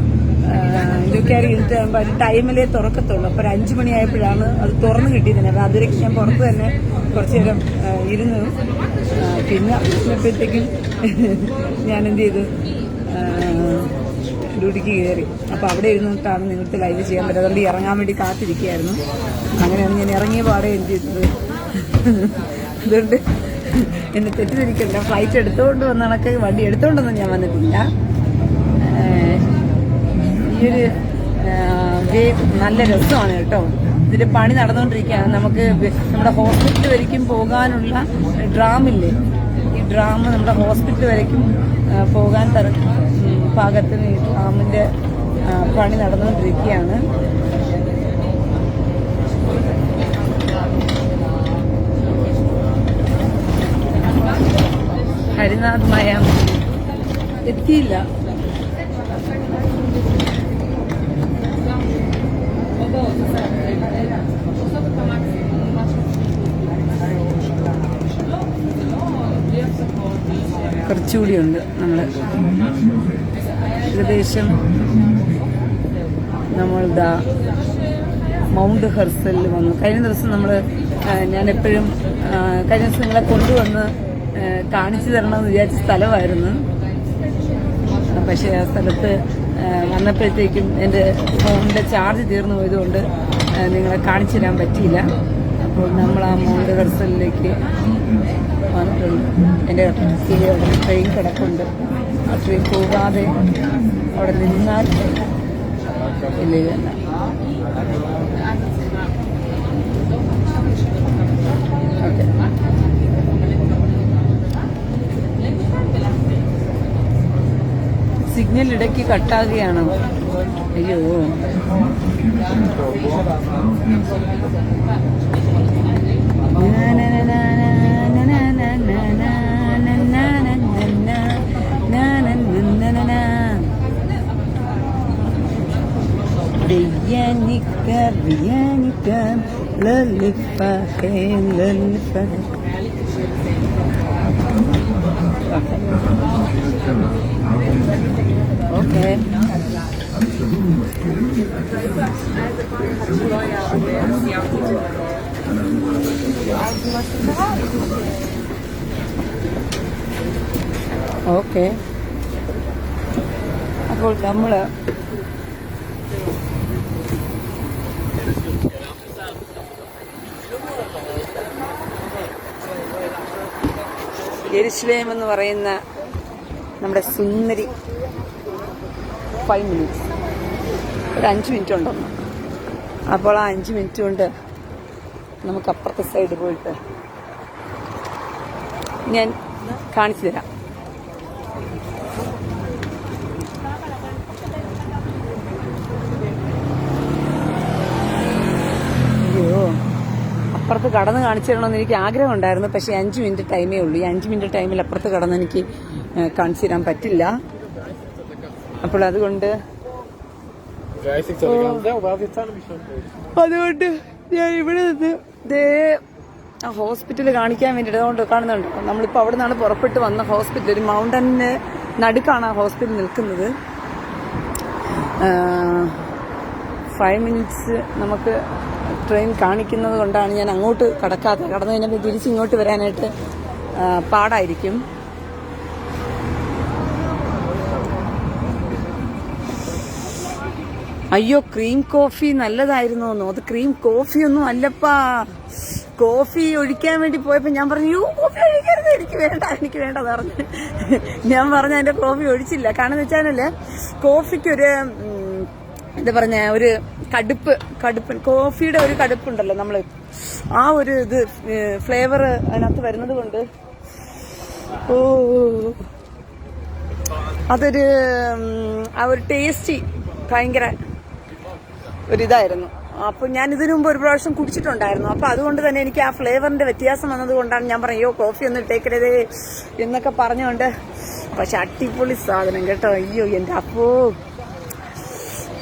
ഇന്ത്യക്കാർ യൂണിറ്റ് ആകുമ്പോൾ അത് ടൈമിലേ തുറക്കത്തുള്ളൂ. അപ്പോൾ ഒരു 5 മണിയായപ്പോഴാണ് അത് തുറന്നു കിട്ടിയത്. അപ്പോൾ അതിലേക്ക് ഞാൻ പുറത്ത് തന്നെ കുറച്ച് നേരം ഇരുന്നു. പിന്നെ അപ്പോഴത്തേക്കും ഞാൻ എന്ത് ചെയ്തു, ഡ്യൂട്ടിക്ക് കയറി. അപ്പോൾ അവിടെ ഇരുന്നിട്ടാണ് നിങ്ങൾക്ക് ലൈവ് ചെയ്യാൻ പറ്റും. അതുകൊണ്ട് ഇറങ്ങാൻ വേണ്ടി കാത്തിരിക്കുകയായിരുന്നു. അങ്ങനെയാണ് ഞാൻ ഇറങ്ങിയ പാടെ എന്ത് ചെയ്തത്. അതുകൊണ്ട് എന്നെ തെറ്റിദ്ധരിക്കണ്ട. ഫ്ലൈറ്റ് എടുത്തുകൊണ്ട് വന്ന കണക്ക് വണ്ടി എടുത്തുകൊണ്ടൊന്നും ഞാൻ വന്നിട്ടില്ല. ഈയൊരു നല്ല രസമാണ് കേട്ടോ. ഇതിന്റെ പണി നടന്നുകൊണ്ടിരിക്കുകയാണ്. നമുക്ക് നമ്മുടെ ഹോസ്പിറ്റൽ വരയ്ക്കും പോകാനുള്ള ഡ്രാമില്ലേ, ഈ ഡ്രാം നമ്മുടെ ഹോസ്പിറ്റൽ വരയ്ക്കും പോകാൻ പാകത്തിന് ഈ ഡ്രാമിന്റെ പണി നടന്നുകൊണ്ടിരിക്കുകയാണ്. ഹരിനാഥ് മയം എത്തിയില്ല. കുറച്ചുകൂടിയുണ്ട്. നമ്മൾ ഏകദേശം നമ്മളുടെ മൗണ്ട് ഹെർസലിൽ വന്നു. കഴിഞ്ഞ ദിവസം ഞാൻ എപ്പോഴും കഴിഞ്ഞ ദിവസം നിങ്ങളെ കൊണ്ടുവന്ന് കാണിച്ചു തരണമെന്ന് വിചാരിച്ച സ്ഥലമായിരുന്നു. പക്ഷേ ആ സ്ഥലത്ത് വന്നപ്പോഴത്തേക്കും എൻ്റെ ഫോണിൻ്റെ ചാർജ് തീർന്നു പോയതുകൊണ്ട് നിങ്ങളെ കാണിച്ചു തരാൻ പറ്റിയില്ല. അപ്പോൾ നമ്മൾ ആ മൗണ്ട് ഹെർസലിലേക്ക് വന്നിട്ടുണ്ട്. എൻ്റെ ട്രെയിൻ കിടപ്പുണ്ട്. ആ ട്രെയിൻ പോകാതെ അവിടെ നിന്നാൽ ഇല്ല തന്നെ. ഓക്കെ, സിഗ്നൽ ഇടയ്ക്ക് കട്ടാകുകയാണ്. അയ്യോ, ഓക്കെ. ഓക്കെ, അപ്പോൾ നമ്മള് യെരുശലേം എന്ന് പറയുന്ന നമ്മുടെ സുന്ദരി 5 മിനിറ്റ്സ്, ഒരു 5 മിനിറ്റ് ഉണ്ടെന്ന്. അപ്പോൾ ആ 5 മിനിറ്റ് കൊണ്ട് നമുക്ക് അപ്പുറത്തെ സൈഡ് പോയിട്ട് ഞാൻ കാണിച്ചു തരാം. അയ്യോ, അപ്പുറത്ത് കടന്ന് കാണിച്ചു തരണമെന്ന് എനിക്ക് ആഗ്രഹം ഉണ്ടായിരുന്നു. പക്ഷേ 5 മിനിറ്റ് ടൈമേ ഉള്ളൂ. ഈ 5 മിനിറ്റ് ടൈമിൽ അപ്പുറത്ത് കടന്ന് എനിക്ക് കാണിച്ചു തരാൻ പറ്റില്ല. അപ്പോൾ അതുകൊണ്ട് ഞാൻ ഇവിടെ നിന്ന് ഹോസ്പിറ്റൽ കാണിക്കാൻ വേണ്ടിയിട്ട് അതുകൊണ്ട് കാണുന്നുണ്ട്. നമ്മളിപ്പോൾ അവിടെ നിന്നാണ് പുറപ്പെട്ട് വന്ന ഹോസ്പിറ്റൽ. ഒരു മൗണ്ടന് നടുക്കാണ് ആ ഹോസ്പിറ്റൽ നിൽക്കുന്നത്. 5 മിനിറ്റ്സ് നമുക്ക് ട്രെയിൻ കാണിക്കുന്നത് കൊണ്ടാണ് ഞാൻ അങ്ങോട്ട് കടക്കാത്തത്. കടന്നു കഴിഞ്ഞപ്പോൾ തിരിച്ചിങ്ങോട്ട് വരാനായിട്ട് പാടായിരിക്കും. അയ്യോ, ക്രീം കോഫി നല്ലതായിരുന്നോന്നോ? അത് ക്രീം കോഫി ഒന്നും അല്ലപ്പാ. കോഫി ഒഴിക്കാൻ വേണ്ടി പോയപ്പോൾ ഞാൻ പറഞ്ഞു, യോ കോഫി ഒഴിക്കരുത്, എനിക്ക് വേണ്ട പറഞ്ഞു. ഞാൻ പറഞ്ഞു അതിന്റെ കോഫി ഒഴിച്ചില്ല. കാരണം വെച്ചാലല്ലേ, കോഫിക്കൊരു എന്താ പറഞ്ഞ ഒരു കടുപ്പ് കോഫിയുടെ ഒരു കടുപ്പുണ്ടല്ലോ, നമ്മള് ആ ഒരു ഇത് ഫ്ലേവർ അതിനകത്ത് വരുന്നത് കൊണ്ട് അതൊരു ആ ഒരു ടേസ്റ്റി ഭയങ്കര ഒരിതായിരുന്നു. അപ്പൊ ഞാൻ ഇതിനു മുമ്പ് ഒരു പ്രാവശ്യം കുടിച്ചിട്ടുണ്ടായിരുന്നു. അപ്പൊ അതുകൊണ്ട് തന്നെ എനിക്ക് ആ ഫ്ലേവറിന്റെ വ്യത്യാസം വന്നത് കൊണ്ടാണ് ഞാൻ പറയോ കോഫി ഒന്നും ഇട്ടേക്കരുതേ എന്നൊക്കെ പറഞ്ഞുകൊണ്ട്. പക്ഷെ അടിപൊളി സാധനം കേട്ടോ. അയ്യോ എന്റെ അപ്പോ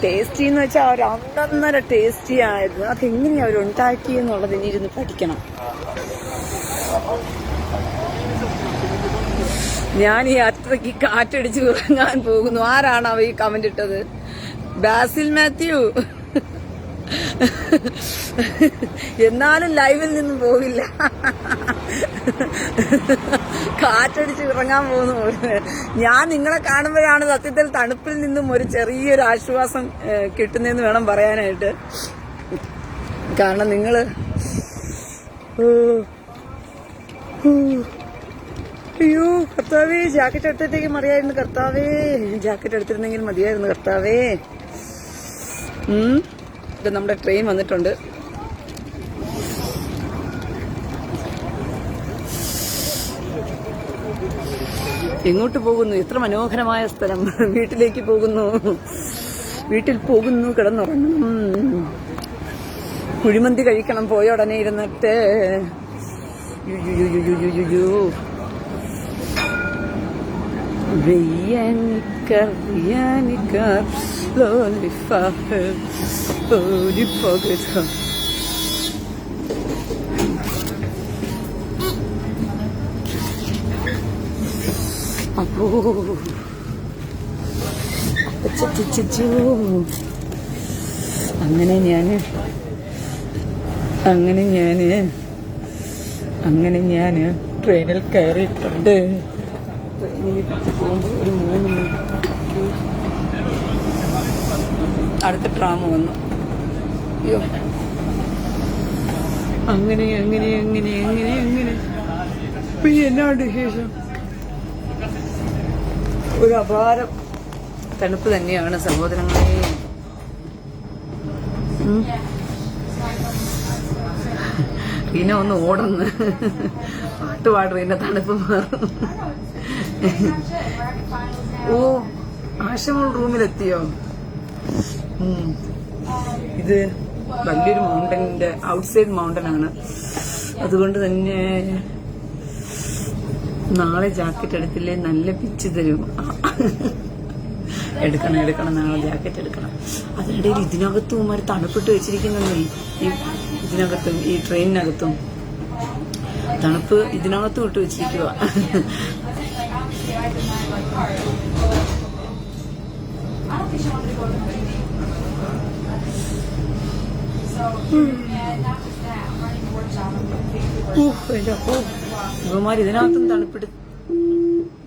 ടേസ്റ്റി എന്ന് വെച്ചാൽ ഒരു ഒന്നൊന്നര ടേസ്റ്റി ആയിരുന്നു. അതെങ്ങനെയാ അവരുണ്ടാക്കി എന്നുള്ളത് ഇനി ഇരുന്ന് പഠിക്കണം. ഞാൻ ഈ അത്രയ്ക്ക് കാറ്റടിച്ച് ഉറങ്ങാൻ പോകുന്നു. ആരാണ് അവ ഈ കമന്റ് ഇട്ടത്? ബാസിൽ മാത്യു. എന്നാലും ലൈവിൽ നിന്നും പോകില്ല, കാറ്റടിച്ച് ഇറങ്ങാൻ പോകുന്നു. ഞാൻ നിങ്ങളെ കാണുമ്പോഴാണ് സത്യത്തിൽ തണുപ്പിൽ നിന്നും ഒരു ചെറിയൊരു ആശ്വാസം കിട്ടുന്നതെന്ന് വേണം പറയാനായിട്ട്. കാരണം നിങ്ങള് അയ്യോ കർത്താവേ, ജാക്കറ്റ് എടുത്തിട്ടേക്ക് മറിയായിരുന്നു കർത്താവേ, ജാക്കറ്റ് എടുത്തിരുന്നെങ്കിൽ മതിയായിരുന്നു കർത്താവേ. ഇത് നമ്മുടെ ട്രെയിൻ വന്നിട്ടുണ്ട്. എങ്ങോട്ട് പോകുന്നു? എത്ര മനോഹരമായ സ്ഥലം. വീട്ടിലേക്ക് പോകുന്നു, വീട്ടിൽ പോകുന്നു, കിടന്നുറങ്ങണം, കുഴിമന്തി കഴിക്കണം പോയ ഉടനെ ഇരുന്നിട്ട്. slowly forget her. അപ്പോ അങ്ങനെ ഞാന് ട്രെയിനിൽ കയറിയിട്ടുണ്ട്. ട്രെയിനിൽ പോകുമ്പോൾ ഒരു 3 മിനിറ്റ് അടുത്ത ട്രാം വന്നു. അയ്യോ അങ്ങനെ പിന്നെ എന്നാണ്ട് വിശേഷം? ഒരു അപാരം തണുപ്പ് തന്നെയാണ് സഹോദരങ്ങളെ. റീന ഒന്ന് ഓടുന്നു, പാട്ട് പാടും, എന്നെ തണുപ്പ് മാറും. ഓ, ആശമോൾ റൂമിലെത്തിയോ? ഇത് വലിയൊരു മൗണ്ടന്റെ ഔട്ട്സൈഡ് മൗണ്ടൻ ആണ്. അതുകൊണ്ട് തന്നെ നാളെ ജാക്കറ്റ് എടുത്തില്ലേ നല്ല പിച്ച് തരും. എടുക്കണം, നാളെ ജാക്കറ്റ് എടുക്കണം. അതിനിടയിൽ ഇതിനകത്തും ഉമ്മാര് തണുപ്പിട്ട് വെച്ചിരിക്കുന്നേ. ഇതിനകത്തും ഈ ട്രെയിനിനകത്തും തണുപ്പ് ഇതിനകത്തും ഇട്ട് വെച്ചിരിക്കുക. ഇവന്മാർ ഇതിനകത്തും തണുപ്പിട്ട്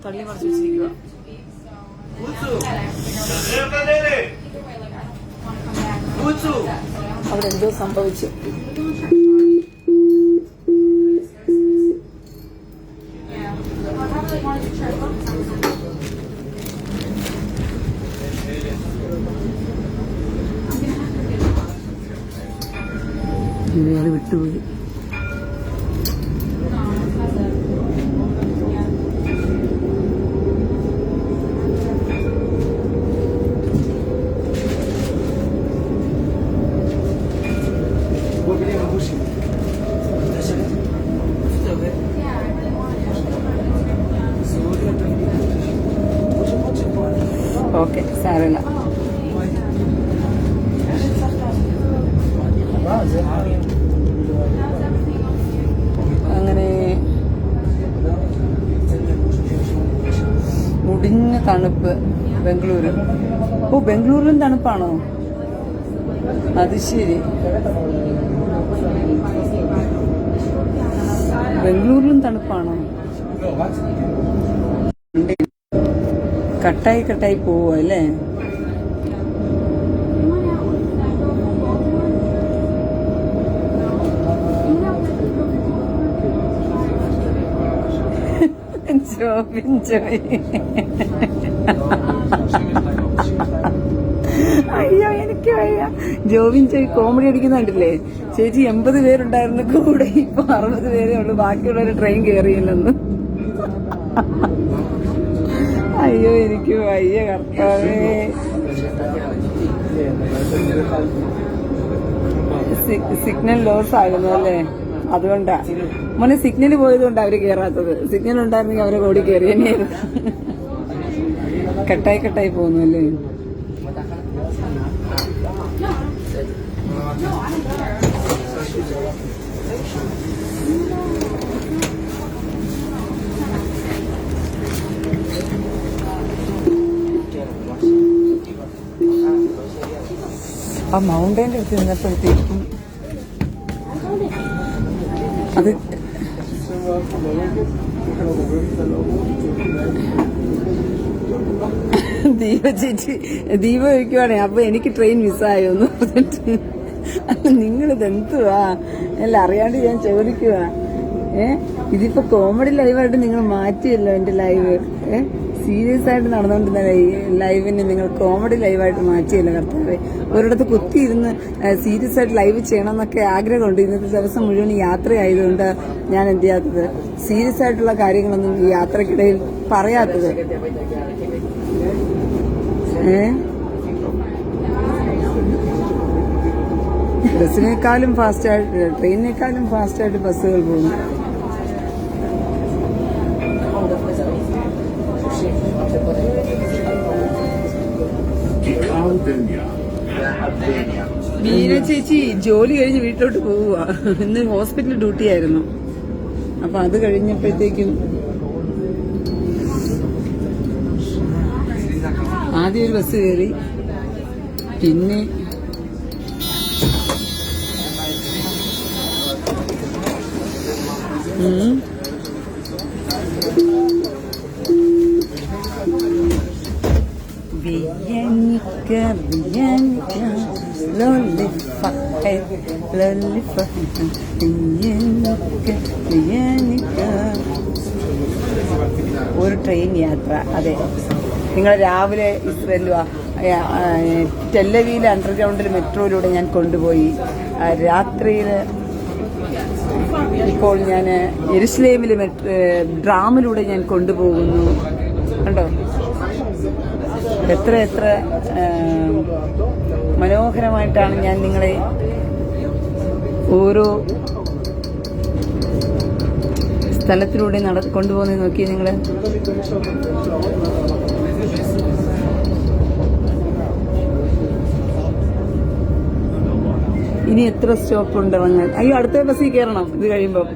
തള്ളി മറിച്ച് വെച്ചിരിക്കുക. അവിടെ എന്തോ സംഭവിച്ചു. ഇയാള് വിട്ടുപോയി. ഓക്കെ, സാരമില്ല. അങ്ങനെ മുടിഞ്ഞ തണുപ്പ് ബംഗളൂരു. ഓ, ബംഗളൂരിലും തണുപ്പാണോ? അത് ശരി, ബംഗളൂരിലും തണുപ്പാണോ? കട്ടായി പോവോ അല്ലേ? അയ്യോ, എനിക്ക് വയ്യ. ജോബിൻ ചോയ് കോമഡി അടിക്കുന്നുണ്ടല്ലേ. ചേച്ചി 80 പേരുണ്ടായിരുന്ന കൂടെ ഇപ്പൊ 60 പേരേ ഉള്ളു, ബാക്കിയുള്ളവര് ട്രെയിൻ കയറിയില്ലെന്ന്. അയ്യോ, എനിക്ക് വയ്യ കർത്താവേ. സിഗ്നൽ ലോസ് ആകുന്നു അല്ലേ? അതുകൊണ്ടാ മോനെ, സിഗ്നൽ പോയതുകൊണ്ടാ അവര് കേറാത്തത്. സിഗ്നൽ ഉണ്ടായിരുന്നെങ്കിൽ അവരെ ഓടി കയറി തന്നെയായിരുന്നു. കട്ടായി പോകുന്നു അല്ലേ? ആ മൗണ്ടൈൻ്റെ അടുത്ത് നിന്നപ്പോഴത്തേക്കും അത് ദീപ ചോദിക്കുവാണേ, അപ്പൊ എനിക്ക് ട്രെയിൻ മിസ്സായോന്ന് പറഞ്ഞിട്ട്. നിങ്ങളിതെന്തുവാ എല്ലാം അറിയാണ്ട് ഞാൻ ചോദിക്കുക. ഇതിപ്പോ കോമഡി ലൈവായിട്ട് നിങ്ങൾ മാറ്റിയല്ലോ എന്റെ ലൈവ്. സീരിയസ് ആയിട്ട് നടന്നുകൊണ്ടിരുന്ന ലൈവിനെ നിങ്ങൾ കോമഡി ലൈവായിട്ട് മാറ്റിയല്ലോ കർത്താവേ. ഒരിടത്ത് കുത്തിയിരുന്ന് സീരിയസ് ആയിട്ട് ലൈവ് ചെയ്യണം എന്നൊക്കെ ആഗ്രഹമുണ്ട്. ഇന്നത്തെ ദിവസം മുഴുവൻ യാത്രയായതുകൊണ്ട് ഞാൻ എന്ത് ചെയ്യാത്തത്, സീരിയസ് ആയിട്ടുള്ള കാര്യങ്ങളൊന്നും ഈ യാത്രക്കിടയിൽ പറയാത്തത്. ബസ്സിനേക്കാളും ഫാസ്റ്റായിട്ട്, ട്രെയിനിനേക്കാളും ഫാസ്റ്റായിട്ട് ബസ്സുകൾ പോകുന്നു. മീന ചേച്ചി ജോലി കഴിഞ്ഞ് വീട്ടിലോട്ട് പോവുക. ഇന്ന് ഹോസ്പിറ്റൽ ഡ്യൂട്ടി ആയിരുന്നു. അപ്പൊ അത് കഴിഞ്ഞപ്പോഴത്തേക്കും ആദ്യം ഒരു ബസ് കയറി, പിന്നെ ഒരു ട്രെയിൻ യാത്ര. അതെ, നിങ്ങൾ രാവിലെ ഇസ്രയേലിൽ ടെല്ലവിയിലെ അണ്ടർഗ്രൗണ്ടിൽ മെട്രോയിലൂടെ ഞാൻ കൊണ്ടുപോയി. രാത്രിയിൽ ഇപ്പോൾ ഞാൻ യെരുശലേമിൽ ഡ്രാമിലൂടെ ഞാൻ കൊണ്ടുപോകുന്നു. കണ്ടോ, എത്ര എത്ര മനോഹരമായിട്ടാണ് ഞാൻ നിങ്ങളെ ഓരോ സ്ഥലത്തിലൂടെ കൊണ്ടുപോകുന്നത്. നോക്കി നിങ്ങൾ. ഇനി എത്ര സ്റ്റോപ്പ് ഉണ്ട് ഇറങ്ങാൻ? അയ്യോ, അടുത്ത ബസ്സിൽ കയറണം ഇത് കഴിയുമ്പോൾ.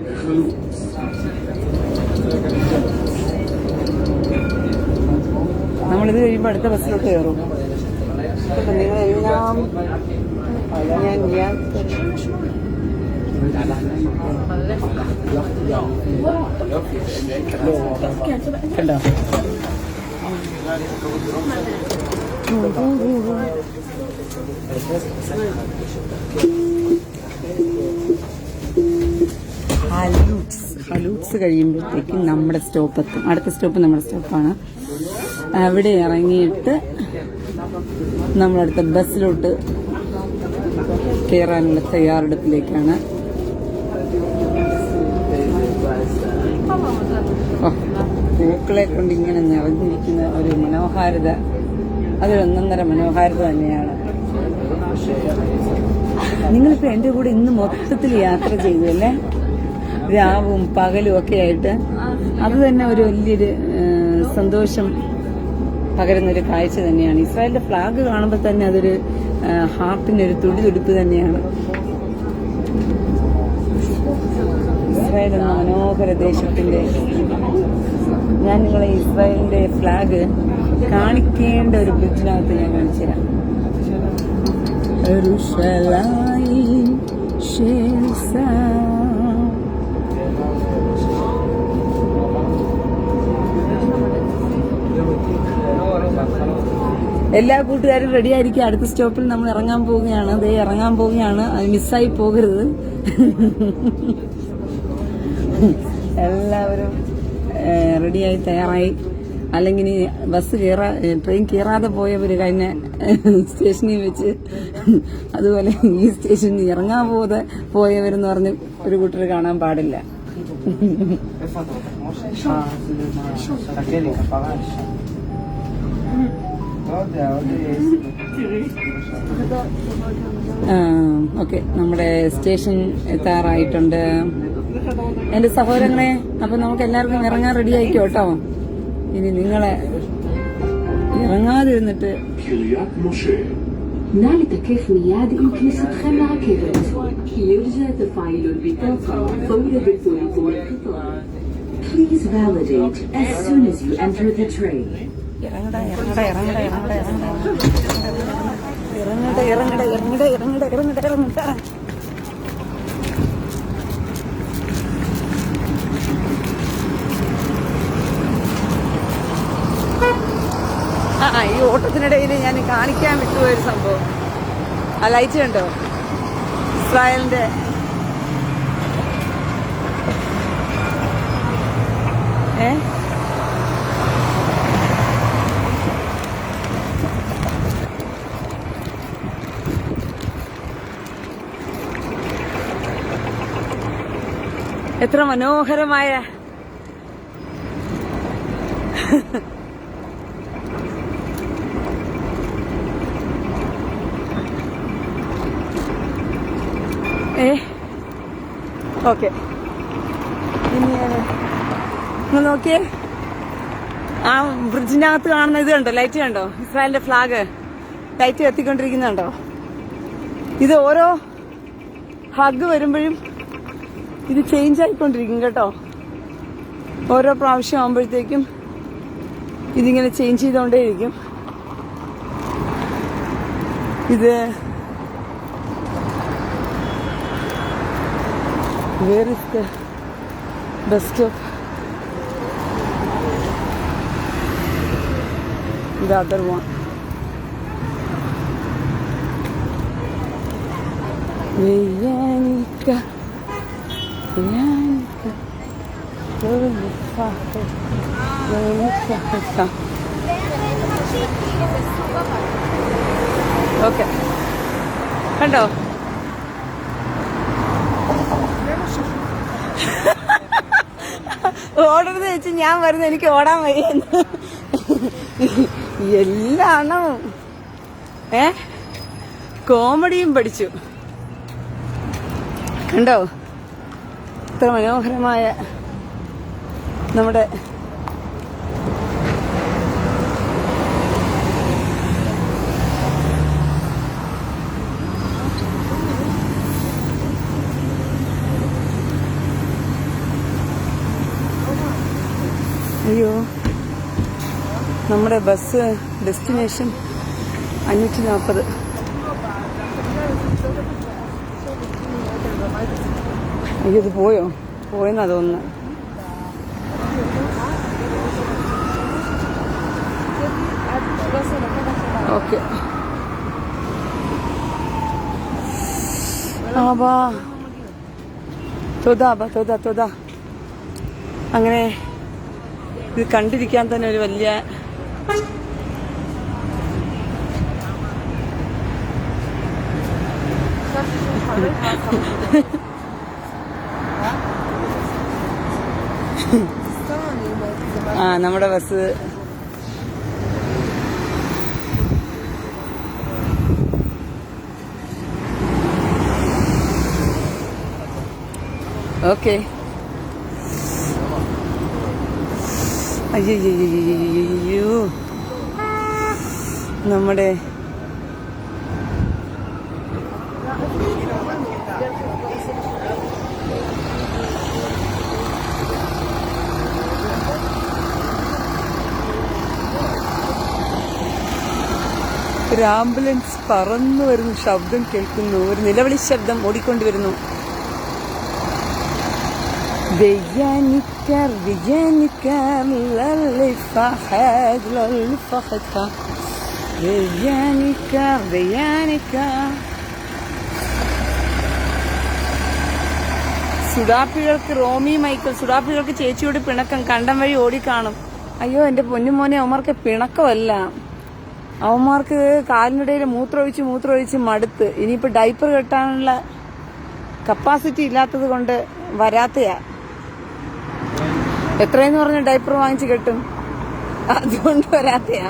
നമ്മളിത് കഴിയുമ്പോൾ അടുത്ത ബസ്സിലോട്ട് കയറും. നിങ്ങളെല്ലാം കണ്ടോ? ഹലൂട്ട്സ് കഴിയുമ്പോഴത്തേക്കും നമ്മുടെ സ്റ്റോപ്പ് എത്തും. അടുത്ത സ്റ്റോപ്പ് നമ്മുടെ സ്റ്റോപ്പാണ്. അവിടെ ഇറങ്ങിയിട്ട് നമ്മളടുത്ത ബസ്സിലോട്ട് കയറാനുള്ള തയ്യാറെടുപ്പിലേക്കാണ്. പൂക്കളെ കൊണ്ട് ഇങ്ങനെ നിറഞ്ഞിരിക്കുന്ന ഒരു മനോഹാരിത, അതൊരൊന്നൊന്നര മനോഹാരിത തന്നെയാണ്. നിങ്ങളിപ്പോൾ എൻ്റെ കൂടെ ഇന്ന് മൊത്തത്തിൽ യാത്ര ചെയ്തു അല്ലേ, രാവും പകലും ഒക്കെ ആയിട്ട്. അത് തന്നെ ഒരു വലിയൊരു സന്തോഷം പകരുന്നൊരു കാഴ്ച തന്നെയാണ്. ഇസ്രായേലിന്റെ ഫ്ലാഗ് കാണുമ്പോൾ തന്നെ അതൊരു ഹാർട്ടിനൊരു തുടിതുടിപ്പ് തന്നെയാണ്. ഇസ്രായേൽ എന്ന മനോഹര ദേശത്തിന്റെ, ഞാൻ നിങ്ങളെ ഇസ്രായേലിന്റെ ഫ്ലാഗ് കാണിക്കേണ്ട ഒരു ബ്രിഡ്ജിനകത്ത് ഞാൻ കാണിച്ചു തരാം. എല്ലാ കൂട്ടുകാരും റെഡി ആയിരിക്കും. അടുത്ത സ്റ്റോപ്പിൽ നമ്മൾ ഇറങ്ങാൻ പോവുകയാണ്. ഇറങ്ങാൻ പോവുകയാണ്. അത് മിസ്സായി പോകരുത്. എല്ലാവരും റെഡിയായി തയ്യാറായി. അല്ലെങ്കിൽ ബസ് ട്രെയിൻ കയറാതെ പോയവർ കഴിഞ്ഞ സ്റ്റേഷനിൽ വെച്ച്, അതുപോലെ ഈ സ്റ്റേഷനിൽ ഇറങ്ങാൻ പോയവരെന്ന് പറഞ്ഞ് ഒരു കൂട്ടർ കാണാൻ പാടില്ല. ഓക്കെ, നമ്മുടെ സ്റ്റേഷൻ എത്താറായിട്ടുണ്ട് എന്റെ സഹോദരങ്ങളെ. അപ്പൊ നമുക്ക് എല്ലാവർക്കും ഇറങ്ങാൻ റെഡി ആയിക്കോ കേട്ടോ. ഇനി നിങ്ങളെ ഇറങ്ങാതിരുന്നിട്ട് נא לתקף מיד עם כניסתכם לרכבת, כי ירجע תפעיל البطاقة فور دخول القطار. Please validate as soon as you enter the train. ഈ ഓട്ടത്തിനിടയിൽ ഞാൻ കാണിക്കാൻ വിട്ടുപോയൊരു സംഭവം. ആ ലൈറ്റ് കണ്ടോ, ഇസ്രായേലിന്റെ എത്ര മനോഹരമായ ഓക്കെ. ഇനി നിങ്ങൾ നോക്കിയേ, ആ ബ്രിഡ്ജിനകത്ത് കാണുന്ന ഇത് കണ്ടോ, ലൈറ്റ് കണ്ടോ, ഇസ്രായേലിന്റെ ഫ്ലാഗ് ലൈറ്റ് കത്തിക്കൊണ്ടിരിക്കുന്നുണ്ടോ. ഇത് ഓരോ ഹഗ് വരുമ്പോഴും ഇത് ചേഞ്ച് ആയിക്കൊണ്ടിരിക്കും കേട്ടോ. ഓരോ പ്രാവശ്യം ആകുമ്പോഴത്തേക്കും ഇതിങ്ങനെ ചേഞ്ച് ചെയ്തുകൊണ്ടേയിരിക്കും. ഇത് where is the bus stop? The other one. Yanika, Yanika, okay, കണ്ടോ? ഓടരുത് വെച്ച് ഞാൻ വരുന്നത് എനിക്ക് ഓടാൻ വയ്യെന്ന്. എല്ലാം കോമഡിയും പഠിച്ചു. കണ്ടോ ഇത്ര മനോഹരമായ നമ്മുടെ അയ്യോ നമ്മുടെ ബസ് ഡെസ്റ്റിനേഷൻ 540. അയ്യോ ഇത് പോയെന്നാ തോന്നുന്നു. ഓക്കെ തോതാ അങ്ങനെ ഇത് കണ്ടിരിക്കാൻ തന്നെ ഒരു വലിയ നമ്മുടെ ബസ് ഓക്കെ. അയ്യോ നമ്മുടെ ഒരു ആംബുലൻസ് പറന്നു വരുന്ന ശബ്ദം കേൾക്കുന്നു. ഒരു നിലവിളി ശബ്ദം ഓടിക്കൊണ്ടുവരുന്നു. بيانكر للي فحد للي فحدها بيانكر സുഡാപ്പികൾക്ക് റോമി മൈക്കിൾ സുഡാപ്പികൾക്ക് ചേച്ചിയോട് പിണക്കം കണ്ടം വഴി ഓടിക്കാണും. അയ്യോ എന്റെ പൊന്നുമോനെ, അവന്മാർക്ക് പിണക്കമല്ല, അവന്മാർക്ക് കാലിനിടയിൽ മൂത്രമൊഴിച്ച് മടുത്ത് ഇനിയിപ്പോ ഡൈപ്പർ കെട്ടാനുള്ള കപ്പാസിറ്റി ഇല്ലാത്തത് കൊണ്ട് വരാത്തയാ. എത്രയെന്ന് പറഞ്ഞ ഡൈപ്പർ വാങ്ങിച്ച് കെട്ടും, അതുകൊണ്ട് വരാത്തയാ.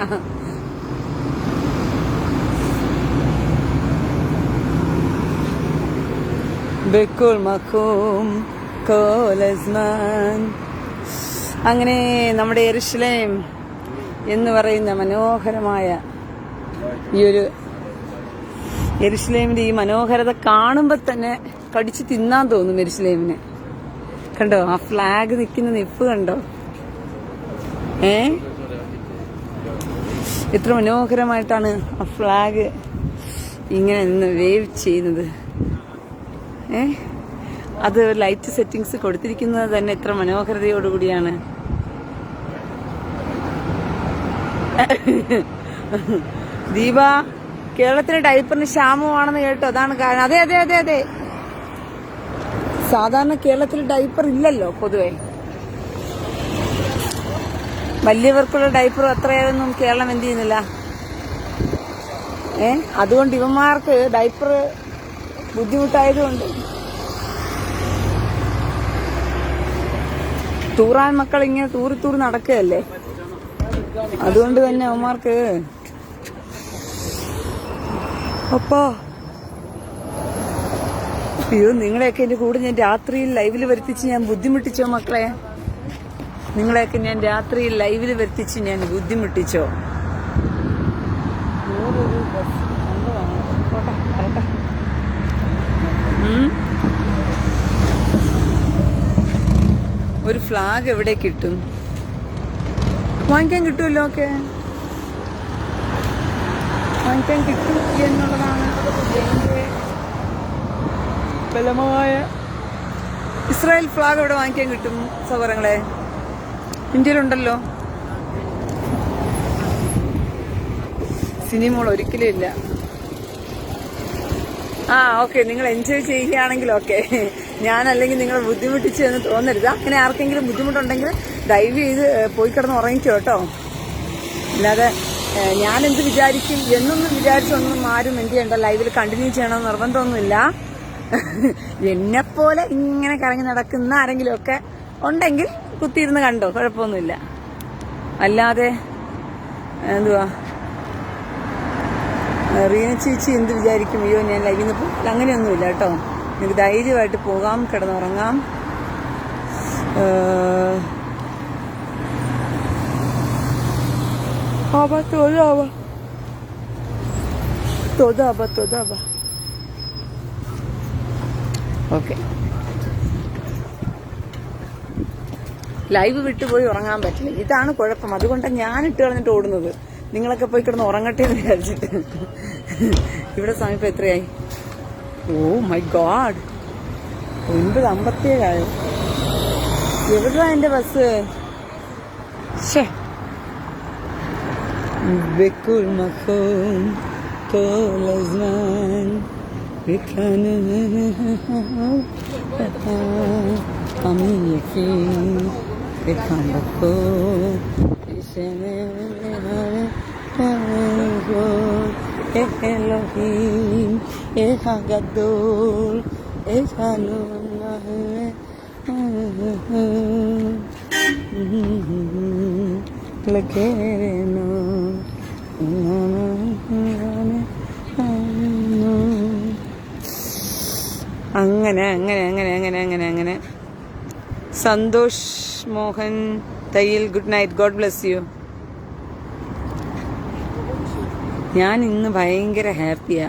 ബെക്കുൽ മഖൂം കോലസ്മാൻ. അങ്ങനെ നമ്മുടെ യെരുശലേം എന്ന് പറയുന്ന മനോഹരമായ ഈ ഒരു യെരുശലേമിന്റെ ഈ മനോഹരത കാണുമ്പോ തന്നെ കടിച്ച് തിന്നാൻ തോന്നും യെരുശലേമിനെ. കണ്ടോ ആ ഫ്ലാഗ് നിൽക്കുന്ന നിപ്പ് കണ്ടോ? എത്ര മനോഹരമായിട്ടാണ് ആ ഫ്ലാഗ് ഇങ്ങനെ നിന്ന് വേവ് ചെയ്യുന്നത്. അത് ലൈറ്റ് സെറ്റിങ്സ് കൊടുത്തിരിക്കുന്നത് തന്നെ എത്ര മനോഹരതയോടുകൂടിയാണ്. ദീപ, കേരളത്തിലെ ഡൈപ്പറിന് ക്ഷാമമാണെന്ന് കേട്ടോ, അതാണ് കാരണം. അതെ അതെ അതെ അതെ, സാധാരണ കേരളത്തിൽ ഡൈപ്പർ ഇല്ലല്ലോ പൊതുവെ. വലിയവർക്കുള്ള ഡൈപ്പർ അത്രയൊന്നും കേരളം എന്ത് ചെയ്യുന്നില്ല. അതുകൊണ്ട് ഇവന്മാർക്ക് ഡൈപ്പർ ബുദ്ധിമുട്ടായതുകൊണ്ട് തൂറാൻ മക്കൾ ഇങ്ങനെ തൂറി നടക്കുകയല്ലേ, അതുകൊണ്ട് തന്നെ അവന്മാർക്ക് അപ്പോ അയ്യോ നിങ്ങളെയൊക്കെ എന്റെ കൂടെ ഞാൻ രാത്രിയിൽ ലൈവിൽ വരുത്തിച്ച് ഞാൻ ബുദ്ധിമുട്ടിച്ചോ മക്കളെ? നിങ്ങളെയൊക്കെ ഞാൻ രാത്രിയിൽ ലൈവിൽ വരുത്തിച്ച് ഞാൻ ബുദ്ധിമുട്ടിച്ചോ? ഒരു ഫ്ലാഗ് എവിടെ കിട്ടും? വാങ്ങിക്കാൻ കിട്ടുമല്ലോ. ഒക്കെ വാങ്ങിക്കാൻ കിട്ടും എന്നുള്ളതാണ് ബലമായ. ഇസ്രായേൽ ഫ്ലാഗ് എവിടെ വാങ്ങിക്കാൻ കിട്ടും സഹോദരങ്ങളെ? ഇന്ത്യയിലുണ്ടല്ലോ. സിനിമകൾ ഒരിക്കലും ഇല്ല. ഓക്കെ, നിങ്ങൾ എൻജോയ് ചെയ്യുകയാണെങ്കിൽ ഓക്കെ. ഞാനല്ലെങ്കിൽ നിങ്ങളെ ബുദ്ധിമുട്ടിച്ചു എന്ന് തോന്നരുത്. അങ്ങനെ ആർക്കെങ്കിലും ബുദ്ധിമുട്ടുണ്ടെങ്കിൽ ദയവ് ചെയ്ത് പോയി കിടന്ന് ഉറങ്ങിക്കോ കേട്ടോ. അല്ലാതെ ഞാനെന്ത് വിചാരിക്കും എന്നൊന്നും വിചാരിച്ചൊന്നും ആരും എന്ത് ചെയ്യണ്ട, ലൈവിൽ കണ്ടിന്യൂ ചെയ്യണമെന്ന് നിർബന്ധമൊന്നുമില്ല. എന്നെപ്പോലെ ഇങ്ങനെ കറങ്ങി നടക്കുന്ന ആരെങ്കിലുമൊക്കെ ഉണ്ടെങ്കിൽ കുത്തിയിരുന്ന് കണ്ടോ, കുഴപ്പമൊന്നുമില്ല. അല്ലാതെ എന്തുവാ റീന ചേച്ചി എന്ത് വിചാരിക്കും, അയ്യോ ഞാൻ ലൈവിൽ നിന്ന് പോകും, അങ്ങനെയൊന്നുമില്ല കേട്ടോ. നിങ്ങൾക്ക് ധൈര്യമായിട്ട് പോകാം, കിടന്നുറങ്ങാം. ഓക്കെ, ലൈവ് വിട്ടുപോയി ഉറങ്ങാൻ പറ്റില്ല, ഇതാണ് കുഴപ്പം. അതുകൊണ്ടാണ് ഞാൻ ഇട്ട് കളഞ്ഞിട്ട് ഓടുന്നത്. നിങ്ങളൊക്കെ പോയി കിടന്ന് ഉറങ്ങട്ടെ എന്ന് വിചാരിച്ചിട്ട്. ഇവിടെ സമയം എത്രയായി? Oh my God, 9:57. എവിടാ എന്റെ ബസ്? بكل مفهوم كل زمان بكان أمي في بكان بكون إلهيم إلها قدول إلها الله ലഗേനോ അങ്ങനെ അങ്ങനെ അങ്ങനെ അങ്ങനെ അങ്ങനെ അങ്ങനെ. Santhosh Mohan Thayyil, good night, God bless you. ഞാൻ ഇന്ന് ഭയങ്കര ഹാപ്പിയാ.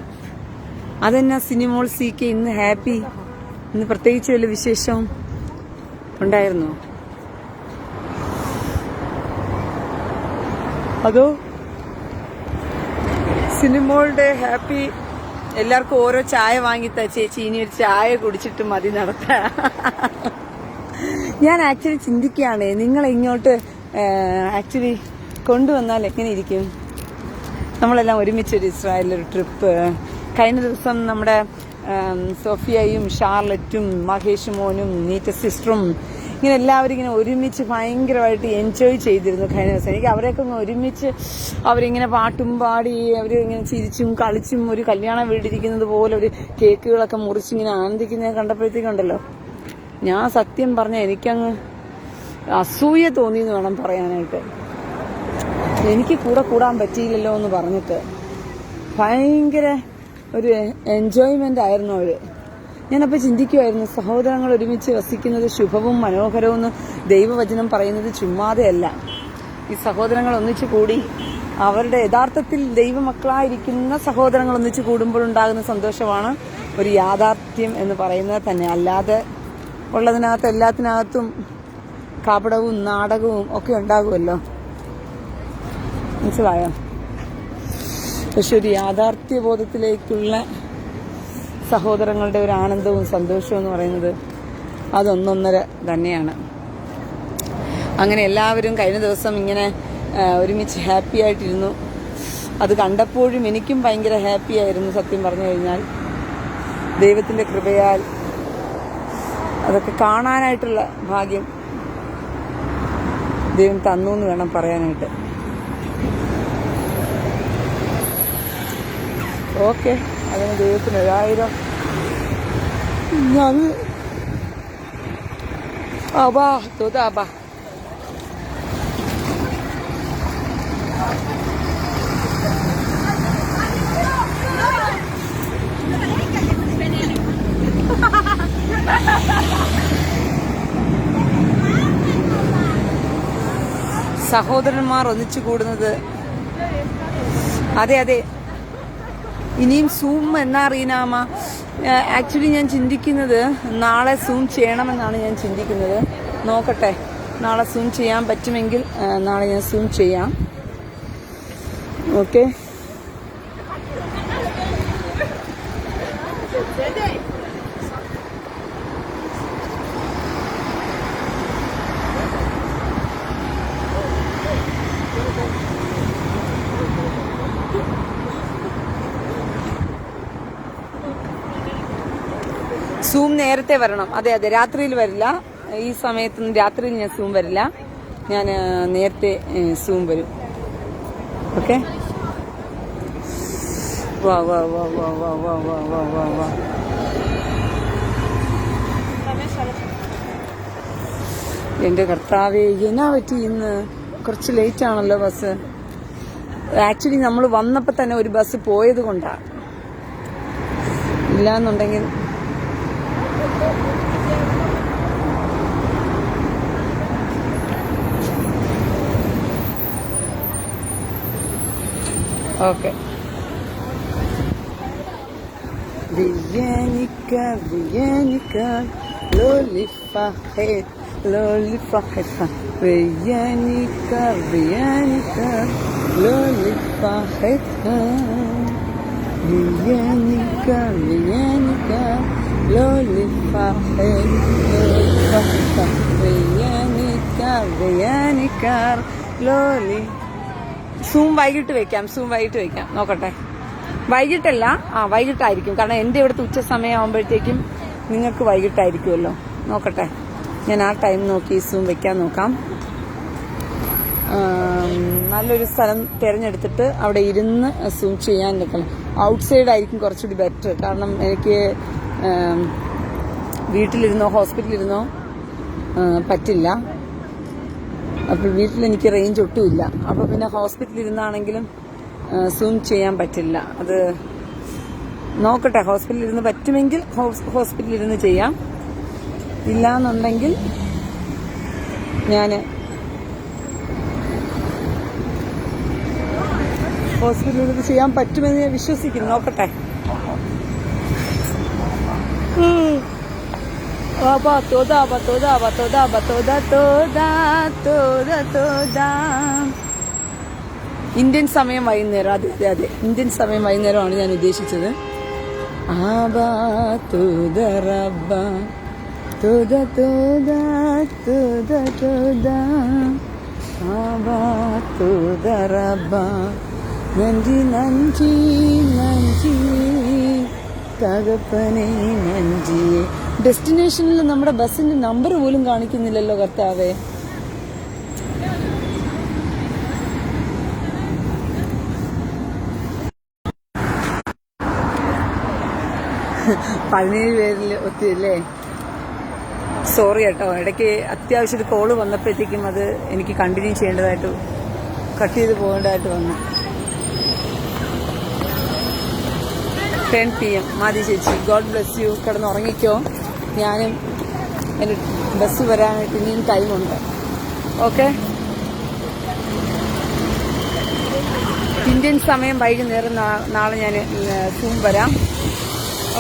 അതെന്നാ സിനിമോൾ CK ഇന്ന് ഹാപ്പി? ഇന്ന് പ്രത്യേകിച്ച് വല്ല വിശേഷവും ഉണ്ടായിരുന്നോ? അതോ സിനിമോളുടെ ഹാപ്പി? എല്ലാവർക്കും ഓരോ ചായ വാങ്ങിത്ത ചേച്ചി, ഇനി ഒരു ചായ കുടിച്ചിട്ട് മതി നടത്താൻ. ഞാൻ ആക്ച്വലി ചിന്തിക്കുകയാണ്, നിങ്ങളെ ഇങ്ങോട്ട് ആക്ച്വലി കൊണ്ടുവന്നാൽ എങ്ങനെ ഇരിക്കും? നമ്മളെല്ലാം ഒരുമിച്ചൊരു ഇസ്രായേലൊരു ട്രിപ്പ്. കഴിഞ്ഞ ദിവസം നമ്മുടെ സോഫിയയും ഷാർലറ്റും മഹേഷ് മോനും നീറ്റ സിസ്റ്ററും ഇങ്ങനെ എല്ലാവരും ഇങ്ങനെ ഒരുമിച്ച് ഭയങ്കരമായിട്ട് എൻജോയ് ചെയ്തിരുന്നു കഴിഞ്ഞ ദിവസം. എനിക്ക് അവരെയൊക്കെ ഒന്ന് ഒരുമിച്ച് അവരിങ്ങനെ പാട്ടും പാടി അവരിങ്ങനെ ചിരിച്ചും കളിച്ചും ഒരു കല്യാണം വീട്ടിരിക്കുന്നത് പോലെ ഒരു കേക്കുകളൊക്കെ മുറിച്ചിങ്ങനെ ആനന്ദിക്കുന്നത് കണ്ടപ്പോഴത്തേക്കുണ്ടല്ലോ, ഞാൻ സത്യം പറഞ്ഞ എനിക്കങ്ങ് അസൂയ തോന്നിയെന്ന് വേണം പറയാനായിട്ട്. എനിക്ക് കൂടാൻ പറ്റിയില്ലല്ലോ എന്ന് പറഞ്ഞിട്ട് ഭയങ്കര ഒരു എൻജോയ്മെന്റ് ആയിരുന്നു അവര്. ഞാനപ്പോൾ ചിന്തിക്കുമായിരുന്നു, സഹോദരങ്ങൾ ഒരുമിച്ച് വസിക്കുന്നത് ശുഭവും മനോഹരവും എന്ന് ദൈവവചനം പറയുന്നത് ചുമ്മാതെയല്ല. ഈ സഹോദരങ്ങൾ ഒന്നിച്ചു കൂടി അവരുടെ യഥാർത്ഥത്തിൽ ദൈവമക്കളായിരിക്കുന്ന സഹോദരങ്ങൾ ഒന്നിച്ചു കൂടുമ്പോഴുണ്ടാകുന്ന സന്തോഷമാണ് ഒരു യാഥാർത്ഥ്യം എന്ന് പറയുന്നത് തന്നെ. അല്ലാതെ ഉള്ളതിനകത്ത് എല്ലാത്തിനകത്തും കപടവും നാടകവും ഒക്കെ ഉണ്ടാകുമല്ലോ, മനസ്സിലായോ? പക്ഷെ ഒരു യാഥാർത്ഥ്യബോധത്തിലേക്കുള്ള സഹോദരങ്ങളുടെ ഒരു ആനന്ദവും സന്തോഷവും എന്ന് പറയുന്നത് അതൊന്നൊന്നര തന്നെയാണ്. അങ്ങനെ എല്ലാവരും കഴിഞ്ഞ ദിവസം ഇങ്ങനെ ഒരുമിച്ച് ഹാപ്പി ആയിട്ടിരുന്നു. അത് കണ്ടപ്പോഴും എനിക്കും ഭയങ്കര ഹാപ്പി ആയിരുന്നു. സത്യം പറഞ്ഞു കഴിഞ്ഞാൽ ദൈവത്തിൻ്റെ കൃപയാൽ അതൊക്കെ കാണാനായിട്ടുള്ള ഭാഗ്യം ദൈവം തന്നു എന്ന് വേണം പറയാനായിട്ട്. ഓക്കെ, അതിന് ദൈവത്തിന് 1000 ഞാൻ അബാ തോതാബാ. സഹോദരന്മാർ ഒന്നിച്ചു കൂടുന്നത്, അതെ അതെ. ഇനിയും സൂം എന്നാ റീനാമ? ആക്ച്വലി ഞാൻ ചിന്തിക്കുന്നത് നാളെ സൂം ചെയ്യണമെന്നാണ് ഞാൻ ചിന്തിക്കുന്നത്. നോക്കട്ടെ, നാളെ സൂം ചെയ്യാൻ പറ്റുമെങ്കിൽ നാളെ ഞാൻ സൂം ചെയ്യാം. ഓക്കെ, സൂം നേരത്തെ വരണം. അതെ അതെ, രാത്രിയിൽ വരില്ല. ഈ സമയത്തൊന്നും രാത്രിയിൽ ഞാൻ സൂം വരില്ല. ഞാൻ നേരത്തെ സൂം വരും. ഓക്കെ. വാ വാ വാ വാ വാ വാ വാ വാ വാ വാ. എൻ്റെ കർത്താവേ, എന്നാ പറ്റി ഇന്ന് കുറച്ച് ലേറ്റ് ആണല്ലോ ബസ്. ആക്ച്വലി നമ്മൾ വന്നപ്പോൾ തന്നെ ഒരു ബസ് പോയത് കൊണ്ടാണ്. ഇല്ലാന്നുണ്ടെങ്കിൽ okay. Viennica, Viennica, Lolifa, hey, Lolifa, hey, Viennica, Viennica, Lolifa, hey, Viennica, Viennica, Lolifa, hey, Lolifa, Viennica, Viennica, Loli. Zoom വൈകിട്ട് വെക്കാം, നോക്കട്ടെ. വൈകിട്ടല്ല, വൈകിട്ടായിരിക്കും. കാരണം എൻ്റെ ഇവിടുത്തെ ഉച്ച സമയമാകുമ്പോഴത്തേക്കും നിങ്ങൾക്ക് വൈകിട്ടായിരിക്കുമല്ലോ. നോക്കട്ടെ, ഞാൻ ആ ടൈം നോക്കി സൂം വെക്കാൻ നോക്കാം. നല്ലൊരു സ്ഥലം തിരഞ്ഞെടുത്തിട്ട് അവിടെ ഇരുന്ന് സൂം ചെയ്യാൻ നിൽക്കണം. ഔട്ട്സൈഡ് ആയിരിക്കും കുറച്ചുകൂടി ബെറ്റർ. കാരണം എനിക്ക് വീട്ടിലിരുന്നോ ഹോസ്പിറ്റലിരുന്നോ പറ്റില്ല. അപ്പോൾ വീട്ടിലെനിക്ക് റേഞ്ച് ഒട്ടുമില്ല. അപ്പോൾ പിന്നെ ഹോസ്പിറ്റലിരുന്നാണെങ്കിലും സൂം ചെയ്യാൻ പറ്റില്ല. അത് നോക്കട്ടെ. ഹോസ്പിറ്റലിരുന്ന് പറ്റുമെങ്കിൽ ഹോസ്പിറ്റലിരുന്ന് ചെയ്യാം. ഇല്ലാന്നുണ്ടെങ്കിൽ ഞാൻ ഹോസ്പിറ്റലിരുന്ന് ചെയ്യാൻ പറ്റുമെന്ന് ഞാൻ വിശ്വസിക്കുന്നു. നോക്കട്ടെ. ഇന്ത്യൻ സമയം വൈകുന്നേരം. അതെ, ഇന്ത്യൻ സമയം വൈകുന്നേരമാണ് ഞാൻ ഉദ്ദേശിച്ചത്. നഞ്ചി നഞ്ചി നഞ്ചി തകപ്പനെ നഞ്ചിയെ. ഡെസ്റ്റിനേഷനിൽ നമ്മുടെ ബസ്സിന്റെ നമ്പർ പോലും കാണിക്കുന്നില്ലല്ലോ കർത്താവേ. പതിനേഴ് പേരിൽ ഒത്തിരില്ലേ? സോറി കേട്ടോ, ഇടയ്ക്ക് അത്യാവശ്യം ഒരു കോള് വന്നപ്പോഴത്തേക്കും അത് എനിക്ക് കണ്ടിന്യൂ ചെയ്യേണ്ടതായിട്ട്, കട്ട് ചെയ്ത് പോകേണ്ടതായിട്ട് വന്നു. 10 PM. മാതി ചേച്ചി, ഗോഡ് ബ്ലെസ് യു. കിടന്നുറങ്ങിക്കോ. ഞാനും എൻ്റെ ബസ് വരാനായിട്ട് ഇനിയും ടൈമുണ്ട്. ഓക്കെ. ഇന്ത്യൻ സമയം വൈകുന്നേരം നാളെ ഞാൻ സൂം വരാം.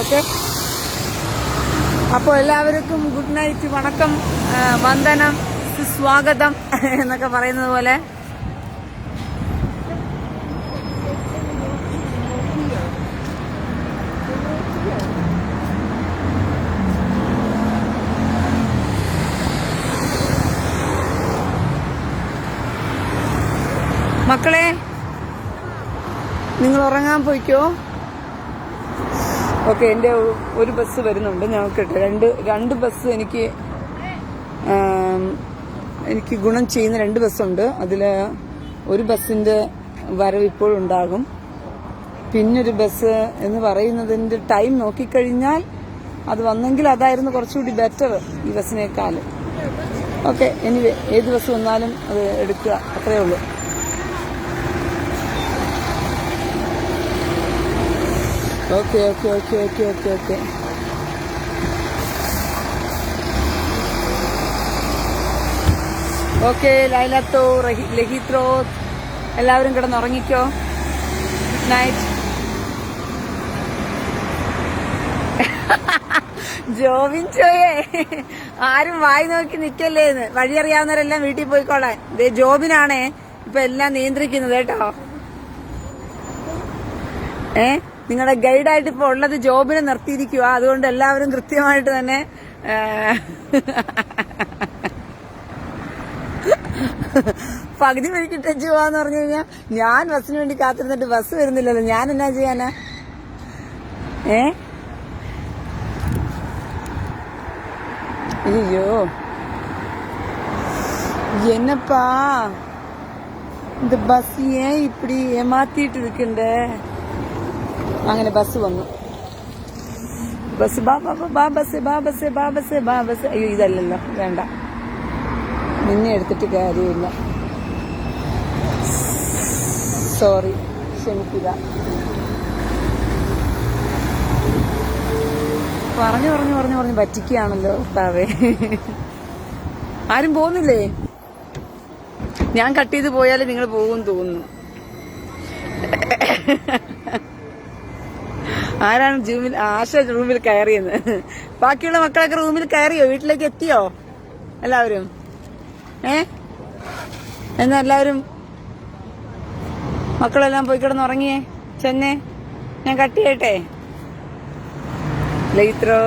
ഓക്കെ. അപ്പോൾ എല്ലാവർക്കും ഗുഡ് നൈറ്റ്, വണക്കം, വന്ദനം, സുസ്വാഗതം എന്നൊക്കെ പറയുന്നത് പോലെ. മക്കളെ, നിങ്ങൾ ഉറങ്ങാൻ പോയിക്കോ. ഓക്കെ. എൻ്റെ ഒരു ബസ് വരുന്നുണ്ട്. ഞങ്ങൾക്കിട്ട് രണ്ട് ബസ് എനിക്ക് ഗുണം ചെയ്യുന്ന 2 ബസ്സുണ്ട്. അതിൽ ഒരു ബസ്സിൻ്റെ വരവ് ഇപ്പോഴുണ്ടാകും. പിന്നൊരു ബസ് എന്ന് പറയുന്നതിൻ്റെ ടൈം നോക്കിക്കഴിഞ്ഞാൽ അത് വന്നെങ്കിൽ അതായിരുന്നു കുറച്ചുകൂടി ബെറ്റർ ഈ ബസ്സിനേക്കാൾ. ഓക്കെ. എനിവേ, ഏത് ബസ് വന്നാലും അത് എടുക്കുക, അത്രയേ ഉള്ളൂ. ഓക്കെ. ഓക്കെ. ലൈലത്തോ, ലഹിത്രോ, എല്ലാവരും കിടന്നുറങ്ങിക്കോ. Good night. ജോബിൻ ചോയേ, ആരും വായി നോക്കി നിക്കല്ലേന്ന്. വഴിയറിയാവുന്നവരെല്ലാം വീട്ടിൽ പോയിക്കോളാൻ. ജോബിനാണേ ഇപ്പൊ എല്ലാം നിയന്ത്രിക്കുന്നത് കേട്ടോ. നിങ്ങളുടെ ഗൈഡായിട്ട് ഇപ്പോൾ ഉള്ളത് ജോബിനെ നിർത്തിയിരിക്കുക. അതുകൊണ്ട് എല്ലാവരും കൃത്യമായിട്ട് തന്നെ പകുതി വഴിക്ക് ടച്ച് പോവാന്ന് പറഞ്ഞു കഴിഞ്ഞാൽ, ഞാൻ ബസ്സിന് വേണ്ടി കാത്തിരുന്നിട്ട് ബസ് വരുന്നില്ലല്ലോ, ഞാൻ എന്നാ ചെയ്യാനാ? അയ്യോ, എന്നപ്പാ இந்த பஸ் ஏன் இப்படி ஏமாத்திட்டு இருக்குண்ட. അങ്ങനെ ബസ് വന്നു. ബസ് ബാ ബസ് ബാ ബസ് ബാ ബസ് ബാ ബസ്. അയ്യോ ഇതല്ലല്ലോ, വേണ്ട, നിന്നെ എടുത്തിട്ട് കാര്യമില്ല. സോറി, ക്ഷമിക്കുക. പറഞ്ഞു പറ്റിക്കുകയാണല്ലോ താവേ. ആരും പോകുന്നില്ലേ? ഞാൻ കട്ട് ചെയ്ത് പോയാലേ നിങ്ങൾ പോകുമെന്ന് തോന്നുന്നു. ആരാണ് ആശ റൂമിൽ കയറിയെന്ന്? ബാക്കിയുള്ള മക്കളൊക്കെ റൂമിൽ കയറിയോ? വീട്ടിലേക്ക് എത്തിയോ എല്ലാവരും? എന്നാ എല്ലാവരും മക്കളെല്ലാം പോയി കിടന്നുറങ്ങിയേ. ചെന്നേ, ഞാൻ കട്ട് ചെയ്യട്ടെ. ലൈത്രോ